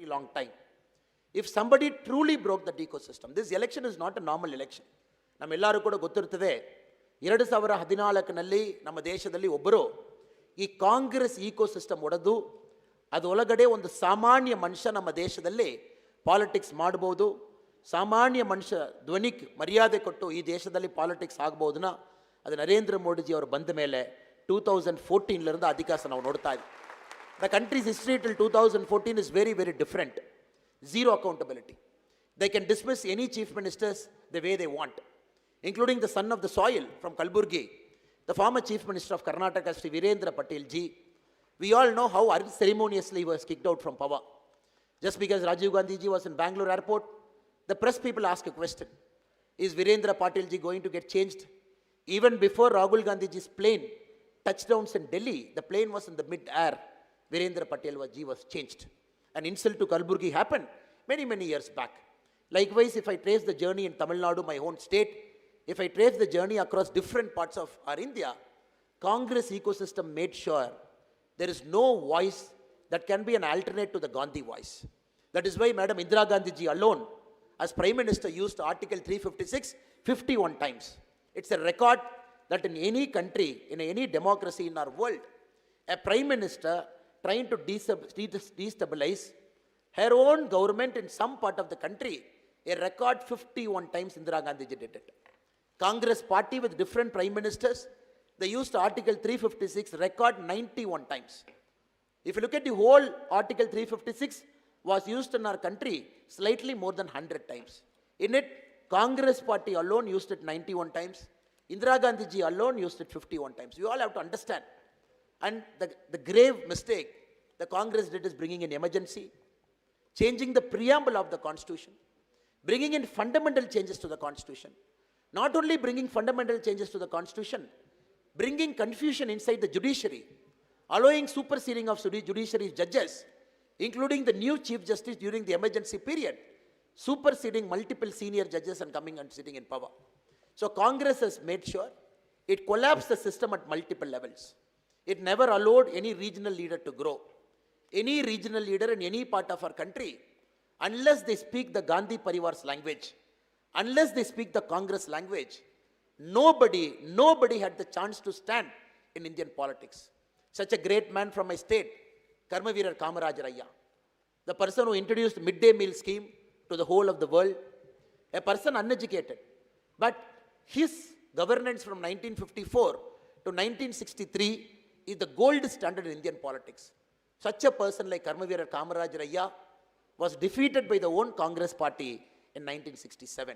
pretty long time. If somebody truly broke that ecosystem, this election is not a normal election. ನಮ್ಮೆಲ್ಲರೂ ಕೂಡ ಗೊತ್ತಿರ್ತದೆ 2014ನಲ್ಲಿ ನಮ್ಮ ದೇಶದಲ್ಲಿ ಒಬ್ಬರು ಈ ಕಾಂಗ್ರೆಸ್ ಈಕೋಸಿಸ್ಟಮ್ ಒಡೆದು ಅದರೊಳಗಡೆ ಒಂದು ಸಾಮಾನ್ಯ ಮನುಷ್ಯ ನಮ್ಮ ದೇಶದಲ್ಲಿ ಪಾಲಿಟಿಕ್ಸ್ ಮಾಡ್ಬೋದು, ಸಾಮಾನ್ಯ ಮನುಷ್ಯ ಧ್ವನಿಗೆ ಮರ್ಯಾದೆ ಕೊಟ್ಟು ಈ ದೇಶದಲ್ಲಿ ಪಾಲಿಟಿಕ್ಸ್ ಆಗ್ಬೋದನ್ನ ಅದು ನರೇಂದ್ರ ಮೋದಿಜಿ ಅವರು ಬಂದ ಮೇಲೆ 2014 ಅಧಿಕಾಸ ನಾವು ನೋಡ್ತಾ ಇದ್ದೀವಿ. The country's history till 2014 is very, very different. Zero accountability. They can dismiss any chief ministers the way they want, including the son of the soil from Kalburgi, the former chief minister of Karnataka, Sri Virendra Patel ji. We all know how unceremoniously he was kicked out from power. Just because Rajiv Gandhi ji was in Bangalore airport, the press people ask a question. Is Virendra Patel ji going to get changed? Even before Rahul Gandhi ji's plane touchdowns in Delhi, the plane was in the mid-air. Virendra Patel ji was changed. An insult to Kalburgi happened many, many years back. Likewise, if I trace the journey in Tamil Nadu, my own state, if I trace the journey across different parts of our India, Congress ecosystem made sure there is no voice that can be an alternate to the Gandhi voice. That is why Madam Indira Gandhi ji alone, as Prime Minister, used Article 356 51 times. It's a record that in any country, in any democracy in our world, a Prime Minister trying to destabilize her own government in some part of the country, a record 51 times Indira Gandhi ji did it. Congress party with different prime ministers, they used Article 356 record 91 times. If you look at the whole Article 356 was used in our country slightly more than 100 times. In it, Congress party alone used it 91 times. Indira Gandhi ji alone used it 51 times. You all have to understand. And the grave mistake the Congress did is bringing in emergency, changing the preamble of the Constitution, bringing in fundamental changes to the Constitution. Not only bringing fundamental changes to the Constitution, bringing confusion inside the judiciary, allowing superseding of judiciary judges, including the new Chief Justice during the emergency period, superseding multiple senior judges and coming and sitting in power. So Congress has made sure it collapsed the system at multiple levels. It never allowed any regional leader to grow. Any regional leader in any part of our country, unless they speak the Gandhi Parivar's language, unless they speak the Congress language, nobody had the chance to stand in Indian politics. Such a great man from my state, Karmaveerar Kamaraj Raya, the person who introduced midday meal scheme to the whole of the world, a person uneducated, but his governance from 1954 to 1963 is the gold standard in Indian politics. Such a person like Karmaveerar Kamaraj Raya was defeated by the own Congress party in 1967.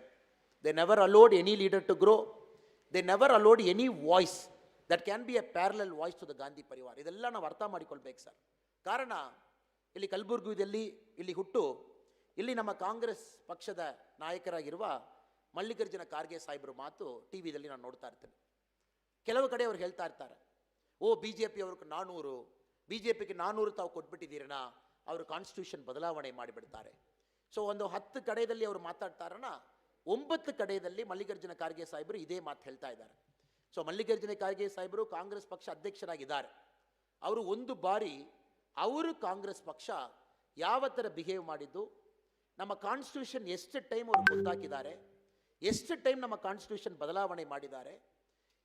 They never allowed any leader to grow. They never allowed any voice that can be a parallel voice to the Gandhi Parivar. ಇದೆಲ್ಲ ನಾವು ಅರ್ಥ ಮಾಡಿಕೊಳ್ಬೇಕು sir. ಕಾರಣ ಇಲ್ಲಿ ಕಲಬುರ್ಗಿಯಲ್ಲಿ ಇಲ್ಲಿ ಹುಟ್ಟು ಇಲ್ಲಿ ನಮ್ಮ ಕಾಂಗ್ರೆಸ್ ಪಕ್ಷದ ನಾಯಕರಾಗಿರುವ ಮಲ್ಲಿಕಾರ್ಜುನ ಖರ್ಗೆ ಸಾಹೇಬರು ಮಾತು ಟಿವಿಯಲ್ಲಿ ನಾನು ನೋಡ್ತಾ ಇರ್ತೇನೆ. ಕೆಲವು ಕಡೆ ಅವ್ರು ಹೇಳ್ತಾ ಇರ್ತಾರೆ, ಓ BJP ಅವ್ರಿಗೆ 400, BJPಗೆ 400 ತಾವು ಕೊಟ್ಬಿಟ್ಟಿದ್ದೀರಣ್ಣ, ಅವರು ಕಾನ್ಸ್ಟಿಟ್ಯೂಷನ್ ಬದಲಾವಣೆ ಮಾಡಿಬಿಡ್ತಾರೆ. ಸೊ ಒಂದು 10 ಕಡೆಯಲ್ಲಿ ಅವರು ಮಾತಾಡ್ತಾರಣ, 9 ಕಡೆಯಲ್ಲಿ ಮಲ್ಲಿಕಾರ್ಜುನ ಖರ್ಗೆ ಸಾಹೇಬರು ಇದೇ ಮಾತು ಹೇಳ್ತಾ ಇದ್ದಾರೆ. ಸೊ ಮಲ್ಲಿಕಾರ್ಜುನ ಖರ್ಗೆ ಸಾಹೇಬರು ಕಾಂಗ್ರೆಸ್ ಪಕ್ಷ ಅಧ್ಯಕ್ಷರಾಗಿದ್ದಾರೆ. ಅವರು ಒಂದು ಬಾರಿ ಅವರು ಕಾಂಗ್ರೆಸ್ ಪಕ್ಷ ಯಾವ ಥರ ಬಿಹೇವ್ ಮಾಡಿದ್ದು, ನಮ್ಮ ಕಾನ್ಸ್ಟಿಟ್ಯೂಷನ್ ಎಷ್ಟು ಟೈಮ್ ಅವರು ಗೊತ್ತಾಕಿದ್ದಾರೆ, ಎಷ್ಟು ಟೈಮ್ ನಮ್ಮ ಕಾನ್ಸ್ಟಿಟ್ಯೂಷನ್ ಬದಲಾವಣೆ ಮಾಡಿದ್ದಾರೆ,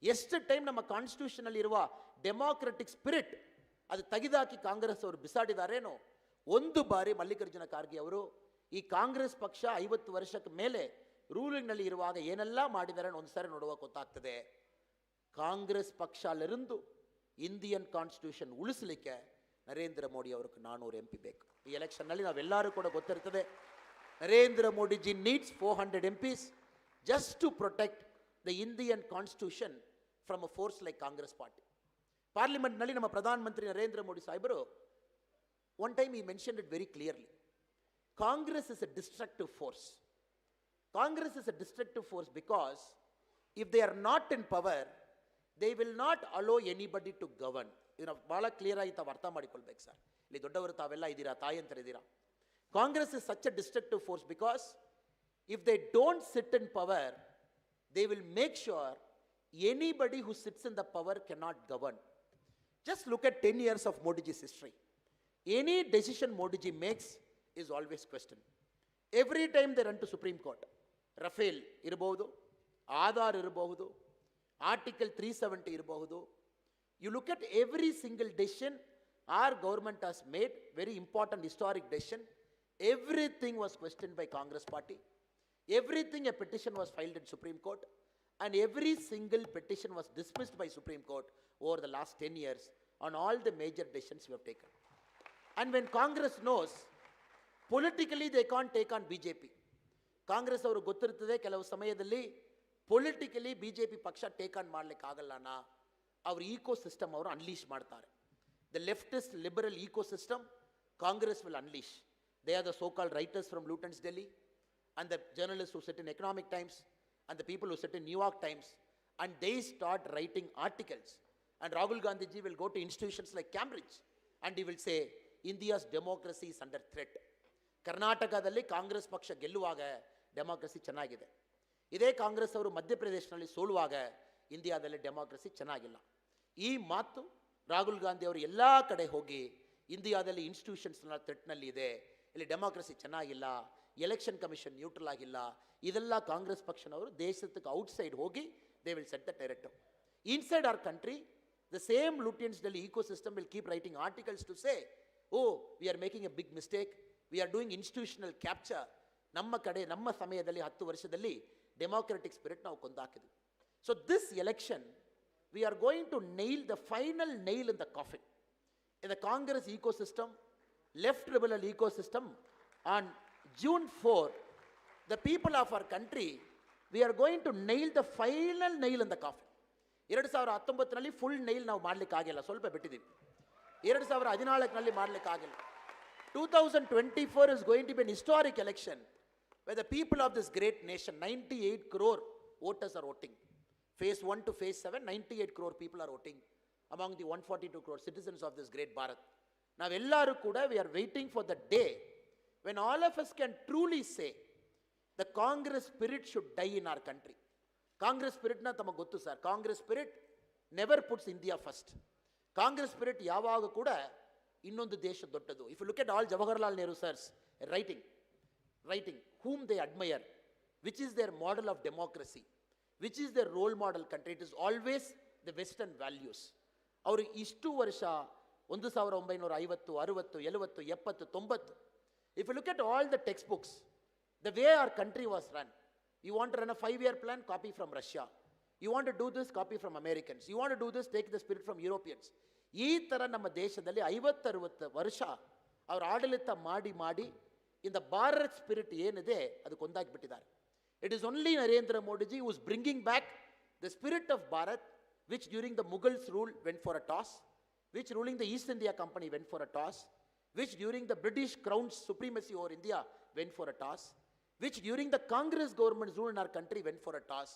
ಎಷ್ಟು ಟೈಮ್ ನಮ್ಮ ಕಾನ್ಸ್ಟಿಟ್ಯೂಷನಲ್ಲಿರುವ ಡೆಮಾಕ್ರೆಟಿಕ್ ಸ್ಪಿರಿಟ್ ಅದು ತೆಗೆದಾಕಿ ಕಾಂಗ್ರೆಸ್ ಅವರು ಬಿಸಾಡಿದಾರೇನೋ, ಒಂದು ಬಾರಿ ಮಲ್ಲಿಕಾರ್ಜುನ ಖರ್ಗೆ ಅವರು ಈ ಕಾಂಗ್ರೆಸ್ ಪಕ್ಷ 50 ವರ್ಷಕ್ಕೆ ಮೇಲೆ ರೂಲಿಂಗ್ನಲ್ಲಿ ಇರುವಾಗ ಏನೆಲ್ಲ ಮಾಡಿದ್ದಾರೆ ಒಂದು ಸಾರಿ ನೋಡುವ ಗೊತ್ತಾಗ್ತದೆ. ಕಾಂಗ್ರೆಸ್ ಪಕ್ಷ ಅಲ್ಲಿருந்து ಇಂಡಿಯನ್ ಕಾನ್ಸ್ಟಿಟ್ಯೂಷನ್ ಉಳಿಸಲಿಕ್ಕೆ ನರೇಂದ್ರ ಮೋದಿ ಅವ್ರಿಗೆ 400 MP ಬೇಕು. ಈ ಎಲೆಕ್ಷನ್ನಲ್ಲಿ ನಾವೆಲ್ಲರೂ ಕೂಡ ಗೊತ್ತಿರ್ತದೆ, Narendra Modiji needs 400 MPs just to protect the Indian constitution from a force like Congress party. Parliament ನಲ್ಲಿ ನಮ್ಮ ಪ್ರಧಾನ ಮಂತ್ರಿ ನರೇಂದ್ರ ಮೋದಿ ಸಾಹೇಬರು one time he mentioned it very clearly. Congress is a destructive force. Congress is a destructive force because if they are not in power, they will not allow anybody to govern. ಇದನ್ನ ಬಹಳ clear ಆಗಿ ತಾವು ಅರ್ಥ ಮಾಡಿಕೊಳ್ಬೇಕು sir. ಇಲ್ಲಿ ದೊಡ್ಡವರು ತಾವೆಲ್ಲ ಇದ್ದೀರಾ, ತಾಯಂತರಿದ್ದೀರಾ. Congress is such a destructive force because if they don't sit in power, they will make sure anybody who sits in the power cannot govern. Just look at 10 years of Modiji's history. Any decision Modiji makes is always questioned. Every time they run to Supreme Court, Rafale irಬಹುದು, Aadhaar irಬಹುದು, Article 370 irಬಹುದು. You look at every single decision our government has made, very important historic decision, everything was questioned by Congress party. Everything, a petition was filed in Supreme Court, and every single petition was dismissed by Supreme Court over the last 10 years on all the major decisions we have taken. And when Congress knows, politically they can't take on BJP. Congress ಅವರು ಗೊತ್ತಿರ್ತದೆ ಕೆಲವು ಸಮಯದಲ್ಲಿ politically BJP ಪಕ್ಷ take on ಮಾಡ್ಲಿಕ್ಕೆ ಆಗಲ್ಲನ ಅವ್ರ ecosystem ಅವರು unleash ಮಾಡ್ತಾರೆ. The leftist liberal ecosystem Congress will unleash. They are the so-called writers from Luton's Delhi, and the journalists who sit in Economic Times, and the people who sit in New York Times, and they start writing articles. And Rahul Gandhi ji will go to institutions like Cambridge, and he will say, India's democracy is under threat. ಕರ್ನಾಟಕದಲ್ಲಿ ಕಾಂಗ್ರೆಸ್ ಪಕ್ಷ ಗೆಲ್ಲುವಾಗ democracy ಚೆನ್ನಾಗಿದೆ. ಇದೇ ಕಾಂಗ್ರೆಸ್ ಅವರು ಮಧ್ಯಪ್ರದೇಶನಲ್ಲಿ ಸೋಲುವಾಗ ಇಂಡಿಯಾದಲ್ಲಿ democracy ಚೆನ್ನಾಗಿಲ್ಲ. ಈ ಮಾತು ರಾಹುಲ್ ಗಾಂಧಿ ಅವರು ಎಲ್ಲ ಕಡೆ ಹೋಗಿ ಇಂಡಿಯಾದಲ್ಲಿ ಇನ್ಸ್ಟಿಟ್ಯೂಷನ್ಸ್ನ ಥ್ರೆಟ್ನಲ್ಲಿ ಇದೆ, ಇಲ್ಲಿ ಡೆಮಾಕ್ರಸಿ ಚೆನ್ನಾಗಿಲ್ಲ, ಎಲೆಕ್ಷನ್ ಕಮಿಷನ್ ನ್ಯೂಟ್ರಲ್ ಆಗಿಲ್ಲ, ಇದೆಲ್ಲ ಕಾಂಗ್ರೆಸ್ ಪಕ್ಷನವರು ದೇಶಕ್ಕೆ ಔಟ್ಸೈಡ್ ಹೋಗಿ they will set the directive. Inside our country the same Lutyens Delhi ecosystem will keep writing articles to say, oh we are making a big mistake, we are doing institutional capture. ನಮ್ಮ ಕಡೆ ನಮ್ಮ ಸಮಯದಲ್ಲಿ 10 ವರ್ಷದಲ್ಲಿ democratic spirit ನಾವು ಕೊಂದಾಕಿದ್ವಿ. So this election we are going to nail the final nail in the coffin in the Congress ecosystem, left liberal ecosystem. On June 4, the people of our country, we are going to nail the final nail in the coffin. 2019ನಲ್ಲಿ full nail ನಾವು ಮಾಡಲಿಕ್ಕೆ ಆಗಿಲ್ಲ, ಸ್ವಲ್ಪ ಬಿಟ್ಟಿದ್ದೀವಿ. 2014ನಲ್ಲಿ ಮಾಡಲಿಕ್ಕೆ ಆಗಿಲ್ಲ. 2024 is going to be an historic election where the people of this great nation, 98 crore voters are voting. Phase 1 to phase 7, 98 crore people are voting among the 142 crore citizens of this great Bharat. ನಾವೆಲ್ಲರೂ ಕೂಡ we are waiting for the day when all of us can truly say the Congress spirit should die in our country. Congress spirit na ತಮಗೆ ಗೊತ್ತು sir, Congress spirit never puts India first. Congress spirit ಯಾವಾಗ ಕೂಡ ಇನ್ನೊಂದು ದೇಶ ದೊಡ್ಡದು. If you look at all Jawaharlal Nehru sirs writing whom they admire, which is their model of democracy, which is their role model country, it is always the Western values. ಅವರು ಇಷ್ಟು ವರ್ಷ 1950, 60, 70, 70, 80, 90. If you look at all the textbooks, the way our country was run, you want to run a 5-year plan, copy from Russia. You want to do this, copy from Americans. You want to do this, take the spirit from Europeans. ಈ ಥರ ನಮ್ಮ ದೇಶದಲ್ಲಿ 50-60 ವರ್ಷ ಅವರು ಆಡಳಿತ ಮಾಡಿ in the Bharat spirit ಏನಿದೆ ಅದು ಕೊಂದಾಕಿಬಿಟ್ಟಿದ್ದಾರೆ. It is only Narendra Modi ji who is bringing back the spirit of Bharat, which during the Mughals rule went for a toss, which ruling the East India Company went for a toss, which during the British Crown's supremacy over India went for a toss, which during the Congress government's rule in our country went for a toss.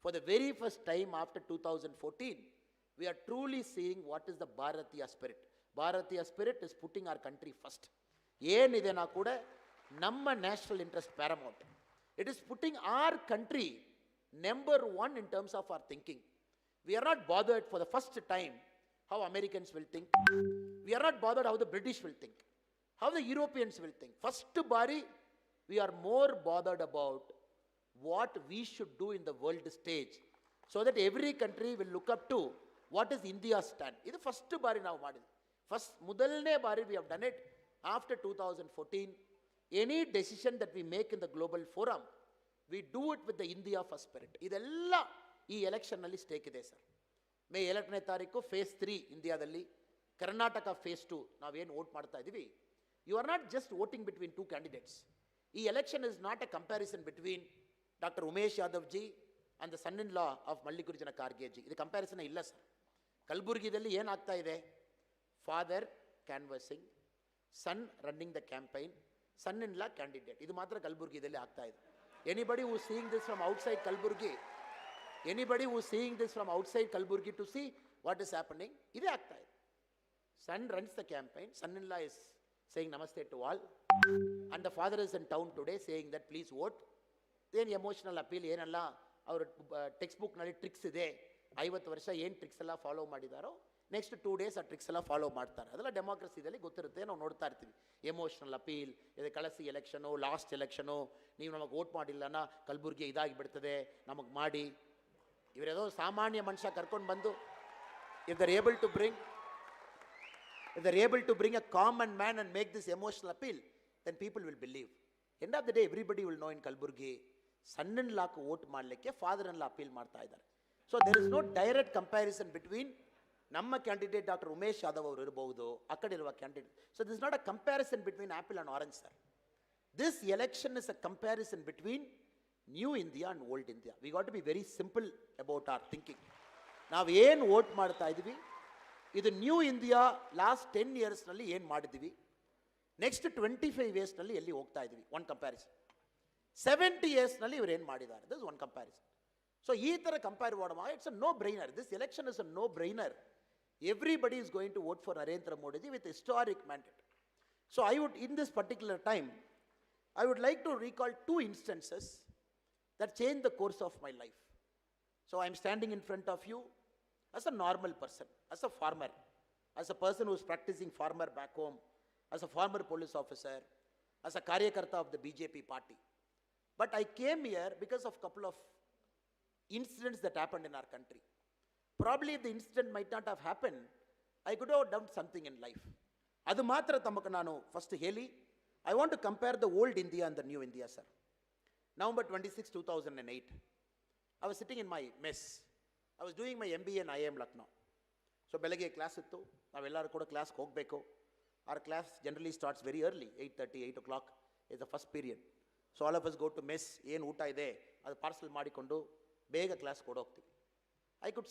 For the very first time after 2014, we are truly seeing what is the Bharatiya spirit. Bharatiya spirit is putting our country first. ಏನಿದೆ ನಾ ಕೂಡ ನಮ್ಮ national interest paramount. It is putting our country number 1 in terms of our thinking. We are not bothered for the first time how Americans will think. We are not bothered how the British will think, how the Europeans will think. First bari, we are more bothered about what we should do in the world stage, so that every country will look up to what is India's stand. This is first bari now madid. First mudalne bari we have done it after 2014. Any decision that we make in the global forum, we do it with the India first spirit. ಇದೆಲ್ಲ ಈ ಎಲೆಕ್ಷನ್ನಲ್ಲಿ stake ಇದೆ sir. May 7ನೇ ತಾರೀಕು face 3 ಇಂಡಿಯಾದಲ್ಲಿ, Karnataka face 2 ನಾವೇನು vote ಮಾಡ್ತಾ ಇದ್ದೀವಿ. You are not just voting between 2 candidates. ಈ election is not a comparison between doctor Umesh Yadav ji and the son in law of Mallikarjuna Kharge ji. ಇದು ಕಂಪ್ಯಾರಿಸನ್ ಇಲ್ಲ ಸರ್. ಕಲಬುರಗಿದಲ್ಲಿ ಏನಾಗ್ತಾ ಇದೆ, father canvassing, son running the campaign, son in law candidate. ಇದು ಮಾತ್ರ ಕಲಬುರಗಿದಲ್ಲಿ ಆಗ್ತಾ ಇದೆ. Anybody who seeing this from outside Kalaburagi, anybody who is seeing this from outside Kalburgi to see what is happening, iде ಆಗ್ತಾ ಇದೆ. Son runs the campaign, son-in-law is saying namaste to all, and the father is in town today saying that please vote. Then emotional appeal ಏನಲ್ಲ ಅವ್ರ text ಬುಕ್ನಲ್ಲಿ tricks ಇದೆ, 50 ವರ್ಷ ಏನು tricks ಎಲ್ಲ follow ಮಾಡಿದಾರೋ next 2 days ಆ ಟ್ರಿಕ್ಸ್ ಎಲ್ಲ follow ಮಾಡ್ತಾರೆ. ಅದೆಲ್ಲ ಡೆಮೋಕ್ರಸಿದಲ್ಲಿ ಗೊತ್ತಿರುತ್ತೆ, ನಾವು ನೋಡ್ತಾ ಇರ್ತೀವಿ. ಎಮೋಷನಲ್ ಅಪೀಲ್, ಇದು ಕಳಸಿ ಎಲೆಕ್ಷನು, ಲಾಸ್ಟ್ ಎಲೆಕ್ಷನು, ನೀವು ನಮಗೆ ವೋಟ್ ಮಾಡಿಲ್ಲನ ಕಲಬುರ್ಗಿ ಇದಾಗಿ ಬಿಡ್ತದೆ, ನಮಗೆ ಮಾಡಿ. ಇವರೇದೋ ಸಾಮಾನ್ಯ ಮನುಷ್ಯ ಕರ್ಕೊಂಡು ಬಂದು if they're able to bring a common man and make this emotional appeal, then people will believe. End of the day, everybody will know in Kalburgi, son-in-law ku vote ಮಾಡಲಿಕ್ಕೆ father-in-law appeal ಮಾಡ್ತಾ ಇದ್ದಾರೆ. So there is no direct comparison between ನಮ್ಮ candidate doctor Umesh Yadav ಅವರು ಇರಬಹುದು, ಆ ಕಡೆ ಇರುವ candidate. So this is not a comparison between apple and orange, sir. This election is a comparison between new India and old India. We got to be very simple about our thinking. ನಾವು ಏನು vote ಮಾಡ್ತಾ ಇದ್ದೀವಿ, ಇದು new India last 10 ಇಯರ್ಸ್ನಲ್ಲಿ ಏನು ಮಾಡಿದ್ದೀವಿ, next 25 ಇಯರ್ಸ್ನಲ್ಲಿ ಎಲ್ಲಿ ಹೋಗ್ತಾ ಇದ್ದೀವಿ, ಒನ್ ಕಂಪ್ಯಾರಿಸನ್. 70 ಇಯರ್ಸ್ನಲ್ಲಿ ಇವ್ರು ಏನು ಮಾಡಿದ್ದಾರೆ, ದಿಸ್ ಒನ್ ಕಂಪ್ಯಾರಿಸನ್. ಸೊ ಈ ಥರ ಕಂಪೇರ್ ಮಾಡುವಾಗ it's a no brainer. This election is a no brainer. Everybody is going to vote for Narendra Modi ji with historic mandate. So I would, in this particular time, I would like to recall 2 instances that changed the course of my life. So I am standing in front of you as a normal person, as a farmer, as a person who is practicing farmer back home, as a former police officer, as a karyakarta of the BJP party. But I came here because of a couple of incidents that happened in our country. Probably if the incident might not have happened, I could have done something in life. Adu matra tamakku nanu first heli, I want to compare the old India and the new India, sir. November 26, 2008. I was sitting in my mess. I was doing my MBA in IIM Lucknow. So ಬೆಳಗ್ಗೆ class ಇತ್ತು, ನಾವೆಲ್ಲರೂ ಕೂಡ ಕ್ಲಾಸ್ಗೆ ಹೋಗಬೇಕು. Our class generally starts very early, 8:30, 8 o'clock is the first period. So all of us go to mess, ಏನು ಊಟ ಇದೆ ಅದು ಪಾರ್ಸಲ್ ಮಾಡಿಕೊಂಡು ಬೇಗ class ಕೊಡೋಗ್ತೀವಿ. I could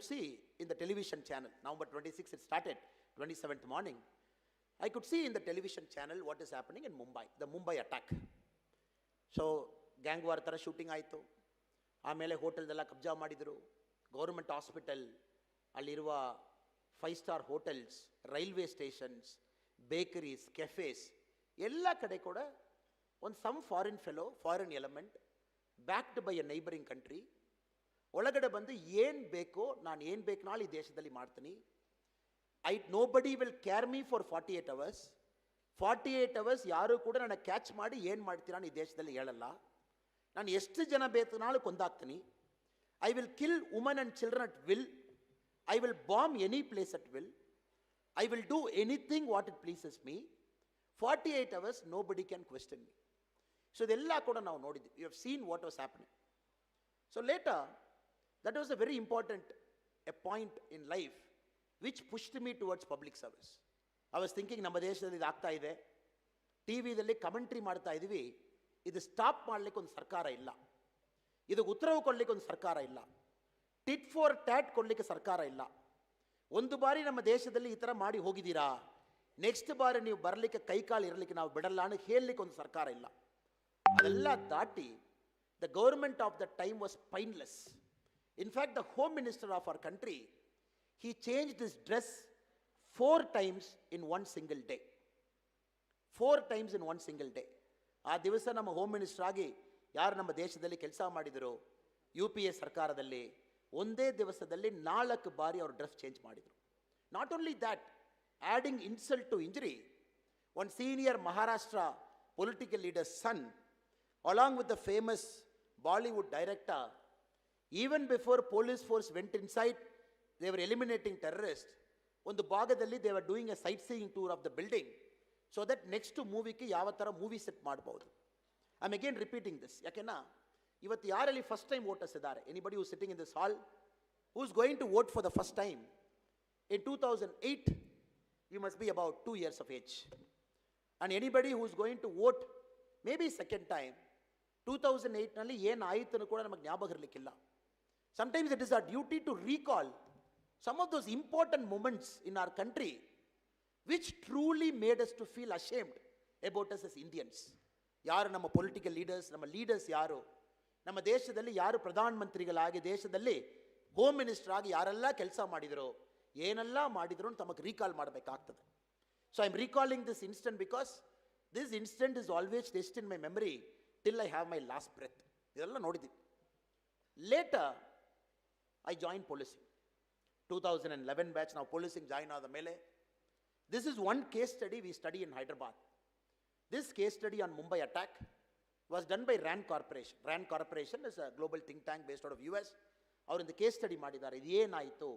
see in the television channel, November 26 it started, 27th morning, I could see in the television channel what is happening in Mumbai, the Mumbai attack. So gang war ಥರ shooting ಆಯಿತು. ಆಮೇಲೆ ಹೋಟೆಲ್ದೆಲ್ಲ ಕಬ್ಜಾ ಮಾಡಿದರು. Government hospital, ಅಲ್ಲಿರುವ 5 star hotels, railway stations, bakeries, cafes ಎಲ್ಲ ಕಡೆ ಕೂಡ ಒಂದು some foreign fellow, foreign element backed by a neighbouring country ಒಳಗಡೆ ಬಂದು ಏನು ಬೇಕೋ, ನಾನು ಏನು ಬೇಕು ನಾಳೆ ಈ ದೇಶದಲ್ಲಿ ಮಾಡ್ತೀನಿ, nobody will care me for 48 hours. 48 hours ಯಾರು ಕೂಡ ನನ್ನ ಕ್ಯಾಚ್ ಮಾಡಿ ಏನು ಮಾಡ್ತೀರಾ ನಾನು ಈ ದೇಶದಲ್ಲಿ ಹೇಳಲ್ಲ. ನಾನು ಎಷ್ಟು ಜನ ಬೇಕು ನಾಳೆ ಕೊಂದಾಗ್ತೀನಿ. I will kill woman and children at will. I will bomb any place at will. I will do anything what it pleases me. 48 hours nobody can question me. So ಇದೆಲ್ಲ ಕೂಡ ನಾವು ನೋಡಿದ್ವಿ. You have seen what was happening. So later that was a very important point in life which pushed me towards public service. I was thinking ನಮ್ಮ ದೇಶದಲ್ಲಿ ಇದು ಆಗ್ತಾ ಇದೆ, T ವಿದಲ್ಲಿ commentary ಮಾಡ್ತಾ ಇದ್ದೀವಿ, ಇದು ಸ್ಟಾಪ್ ಮಾಡಲಿಕ್ಕೆ ಒಂದು ಸರ್ಕಾರ ಇಲ್ಲ, ಇದಕ್ಕೆ ಉತ್ತರ ಕೊಡಲಿಕ್ಕೆ ಒಂದು ಸರ್ಕಾರ ಇಲ್ಲ, ಟಿಟ್ ಫಾರ್ ಟ್ಯಾಟ್ ಕೊಡಲಿಕ್ಕೆ ಸರ್ಕಾರ ಇಲ್ಲ. ಒಂದು ಬಾರಿ ನಮ್ಮ ದೇಶದಲ್ಲಿ ಈ ಥರ ಮಾಡಿ ಹೋಗಿದ್ದೀರಾ, ನೆಕ್ಸ್ಟ್ ಬಾರಿ ನೀವು ಬರಲಿಕ್ಕೆ ಕೈಕಾಲು ಇರಲಿಕ್ಕೆ ನಾವು ಬಿಡಲ್ಲ ಅನ್ನೋ ಹೇಳಲಿಕ್ಕೆ ಒಂದು ಸರ್ಕಾರ ಇಲ್ಲ. ಅದೆಲ್ಲ ದಾಟಿ the government of the time was spineless. In fact, the Home Minister of our country, he changed his dress 4 times in one single day. 4 times in one single day. ಆ ದಿವಸ ನಮ್ಮ ಹೋಮ್ ಮಿನಿಸ್ಟರ್ ಆಗಿ ಯಾರು ನಮ್ಮ ದೇಶದಲ್ಲಿ ಕೆಲಸ ಮಾಡಿದರು, UPA ಸರ್ಕಾರದಲ್ಲಿ ಒಂದೇ ದಿವಸದಲ್ಲಿ 4 ಬಾರಿ ಅವರು ಡ್ರೆಸ್ ಚೇಂಜ್ ಮಾಡಿದರು. Not only that, adding insult to injury, one senior Maharashtra political leader son, along with the famous Bollywood director, even before police force went inside, they were eliminating terrorists. ಒಂದು ಭಾಗದಲ್ಲಿ they were doing a sightseeing tour of the building so that next ಮೂವಿಗೆ ಯಾವ ಥರ movie set ಮಾಡ್ಬೋದು. I am again repeating this. ಯಾಕೆನಾ ಇವತ್ತು ಯಾರಲ್ಲಿ first time voters ಇದ್ದಾರೆ, anybody who sitting in this hall who is going to vote for the first time in 2008, you must be about 2 years of age. And anybody who is going to vote maybe second time, 2008ನಲ್ಲಿ ಏನಾಯಿತು ಕೂಡ ನಮಗೆ ಜ್ಞಾಪಕ ಇರಲಿಕ್ಕಿಲ್ಲ. Sometimes it is our duty to recall some of those important moments in our country which truly made us to feel ashamed about us as Indians. ಯಾರು ನಮ್ಮ political leaders, ನಮ್ಮ leaders ಯಾರು, ನಮ್ಮ ದೇಶದಲ್ಲಿ ಯಾರು ಪ್ರಧಾನ ಮಂತ್ರಿಗಳಾಗಿ, ದೇಶದಲ್ಲಿ ಹೋಮ್ ಮಿನಿಸ್ಟರ್ ಆಗಿ ಯಾರೆಲ್ಲ ಕೆಲಸ ಮಾಡಿದರೋ, ಏನೆಲ್ಲ ಮಾಡಿದ್ರು ಅಂತ ತಮಗೆ ರೀಕಾಲ್ ಮಾಡಬೇಕಾಗ್ತದೆ. So I am recalling this instant because this instant is always test in my memory till I have my last breath. ಇದೆಲ್ಲ ನೋಡಿದ್ದೀವಿ. Later, I joined policing. 2011 batch, now policing join ಆದ ಮೇಲೆ. This is one case study we study in Hyderabad. This case study on Mumbai attack was done by RAND Corporation. RAND Corporation is a global think tank based out of US. ಅವರು இந்த case study ಮಾಡಿದ್ದಾರೆ. ಇದು ಏನಾಯಿತು,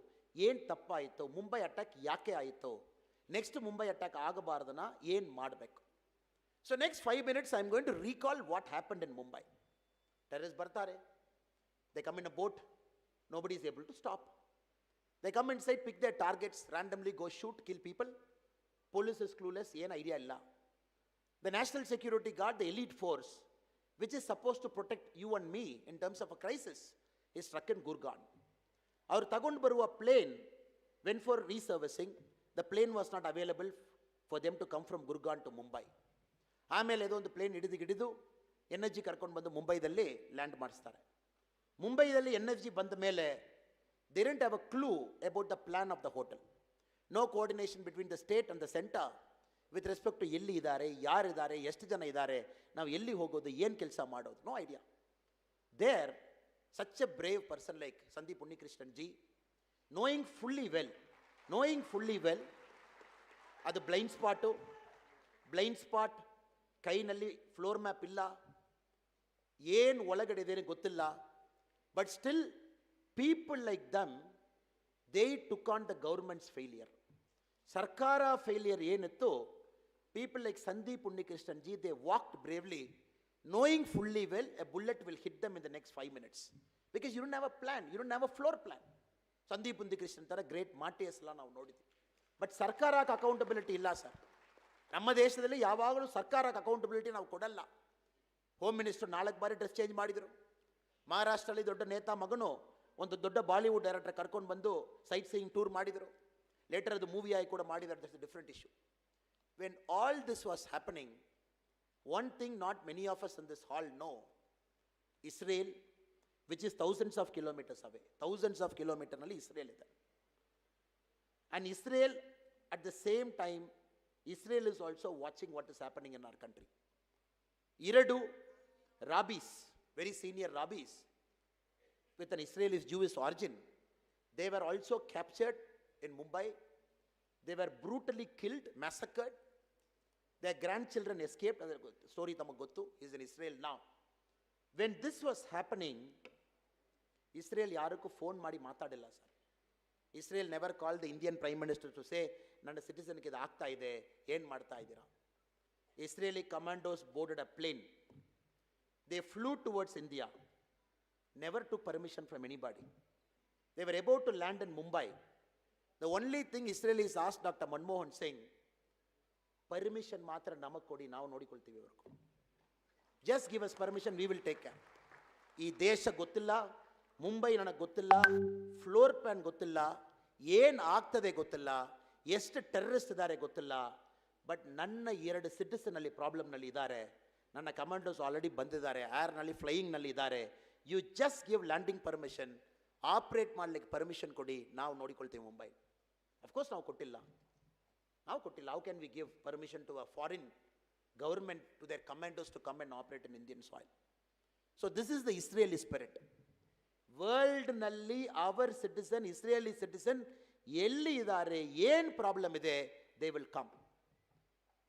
ಏನು ತಪ್ಪಾಯಿತು, Mumbai attack ಯಾಕೆ ಆಯಿತು, next Mumbai attack ಆಗಬಾರ್ದನ್ನ ಏನು ಮಾಡಬೇಕು. So next 5 minutes I am going to recall what happened in Mumbai. Terrorist ಬರ್ತಾರೆ, they come in a boat, nobody is able to stop. They come inside, pick their targets, randomly go shoot, kill people. Police is clueless, ಏನು idea ಇಲ್ಲ. The National Security Guard, the elite force, which is supposed to protect you and me in terms of a crisis, is struck in Gurgaon. Our ತಗೊಂಡು ಬರುವ plane went for reservicing. The plane was not available for them to come from Gurgaon to Mumbai. ಆಮೇಲೆ ಇದೊಂದು plane ಹಿಡಿದು NSG ಕರ್ಕೊಂಡು ಬಂದು ಮುಂಬೈದಲ್ಲಿ land ಮಾಡಿಸ್ತಾರೆ. ಮುಂಬೈದಲ್ಲಿ NSG ಬಂದ ಮೇಲೆ they didn't have a clue about the plan of the hotel. No coordination between the state and the center with respect to ಎಲ್ಲಿ ಇದ್ದಾರೆ, ಯಾರಿದ್ದಾರೆ, ಎಷ್ಟು ಜನ ಇದ್ದಾರೆ, ನಾವು ಎಲ್ಲಿ ಹೋಗೋದು, ಏನು ಕೆಲಸ ಮಾಡೋದು, no idea. There, such a brave person like Sandeep Unnikrishnan ji, knowing fully well, ಅದು ಬ್ಲೈಂಡ್ ಸ್ಪಾಟ್, ಕೈನಲ್ಲಿ ಫ್ಲೋರ್ ಮ್ಯಾಪ್ ಇಲ್ಲ, ಏನು ಒಳಗಡೆ ಇದೆ ಗೊತ್ತಿಲ್ಲ, but still people like them, they took on the government's failure. Sarkara failure ಏನಿತ್ತು, people like Sandeep Unnikrishnan ji, they walked bravely, knowing fully well a bullet will hit them in the next 5 minutes. Because you don't have a plan, you don't have a floor plan. Sandeep Unnikrishnan ತರ great ಮಾರ್ಟಿಯರ್ಸ್ ಎಲ್ಲ ನಾವು ನೋಡಿದ್ವಿ. But ಸರ್ಕಾರಕ್ಕೆ accountability ಇಲ್ಲ sir. ನಮ್ಮ ದೇಶದಲ್ಲಿ ಯಾವಾಗಲೂ ಸರ್ಕಾರಕ್ಕೆ ಅಕೌಂಟಬಿಲಿಟಿ ನಾವು ಕೊಡಲ್ಲ. ಹೋಮ್ ಮಿನಿಸ್ಟರ್ 4 ಬಾರಿ ಡ್ರೆಸ್ ಚೇಂಜ್ ಮಾಡಿದರು. ಮಹಾರಾಷ್ಟ್ರದಲ್ಲಿ ದೊಡ್ಡ ನೇತಾ ಮಗನು ಒಂದು ದೊಡ್ಡ ಬಾಲಿವುಡ್ ಡೈರೆಕ್ಟರ್ ಕರ್ಕೊಂಡು ಬಂದು ಸೈಟ್ ಸೀಯಿಂಗ್ ಟೂರ್ ಮಾಡಿದರು. ಲೇಟರ್ ಅದು ಮೂವಿ ಆಗಿ ಕೂಡ ಮಾಡಿದ್ದಾರೆ. That's a different issue. When all this was happening, one thing not many of us in this hall know, Israel which is thousands of kilometres away, thousands of ಕಿಲೋಮೀಟರ್ನಲ್ಲಿ Israel ಇದೆ. And Israel at the same time, Israel is also watching what is happening in our country. 2 rabbis, very senior rabbis with an Israeli Jewish origin, they were also captured in Mumbai. They were brutally killed, massacred. Their grandchildren escaped. Story tamak gottu. He is in Israel now. When this was happening, Israel ಯಾರಕ್ಕೂ phone ಮಾಡಿ ಮಾತಾಡಿಲ್ಲ sir. Israel never called the Indian Prime Minister to say, ನನ್ನ ಸಿಟಿಸನ್ಗೆ ಇದು ಆಗ್ತಾ ಇದೆ, ಏನು ಮಾಡ್ತಾ ಇದ್ದೀರಾ. Israeli commandos boarded a plane. They flew towards India. Never took permission from anybody. They were about to land in Mumbai. The only thing Israelis asked Dr. Manmohan Singh, permission ಮಾತ್ರ ನಮಗೆ ಕೊಡಿ, ನಾವು ನೋಡಿಕೊಳ್ತೀವಿ ಅವರಿಗೆ. Just give us permission, we will take care. ಈ ದೇಶ ಗೊತ್ತಿಲ್ಲ, ಮುಂಬೈ ನನಗೆ ಗೊತ್ತಿಲ್ಲ, ಫ್ಲೋರ್ ಪ್ಲಾನ್ ಗೊತ್ತಿಲ್ಲ, ಏನು ಆಗ್ತದೆ ಗೊತ್ತಿಲ್ಲ, ಎಷ್ಟು ಟೆರರಿಸ್ಟ್ ಇದ್ದಾರೆ ಗೊತ್ತಿಲ್ಲ, ಬಟ್ ನನ್ನ 2 ಸಿಟಿಸನಲ್ಲಿ ಪ್ರಾಬ್ಲಮ್ನಲ್ಲಿ ಇದ್ದಾರೆ, ನನ್ನ ಕಮಾಂಡೋಸ್ ಆಲ್ರೆಡಿ ಬಂದಿದ್ದಾರೆ, ಏರ್ನಲ್ಲಿ ಫ್ಲೈಯಿಂಗ್ನಲ್ಲಿ ಇದ್ದಾರೆ. You just give landing permission, operate ಮಾಡಲಿಕ್ಕೆ ಪರ್ಮಿಷನ್ ಕೊಡಿ, ನಾವು ನೋಡಿಕೊಳ್ತೀವಿ ಮುಂಬೈ. ಅಫ್ಕೋರ್ಸ್ ನಾವು ಕೊಟ್ಟಿಲ್ಲ. How can we give permission to a foreign government to their commandos to come and operate in Indian soil? So this is the Israeli spirit. ವರ್ಲ್ಡ್ನಲ್ಲಿ our citizen, Israeli citizen ಎಲ್ಲಿ ಇದ್ದಾರೆ, ಏನು problem ಇದೆ, they will come.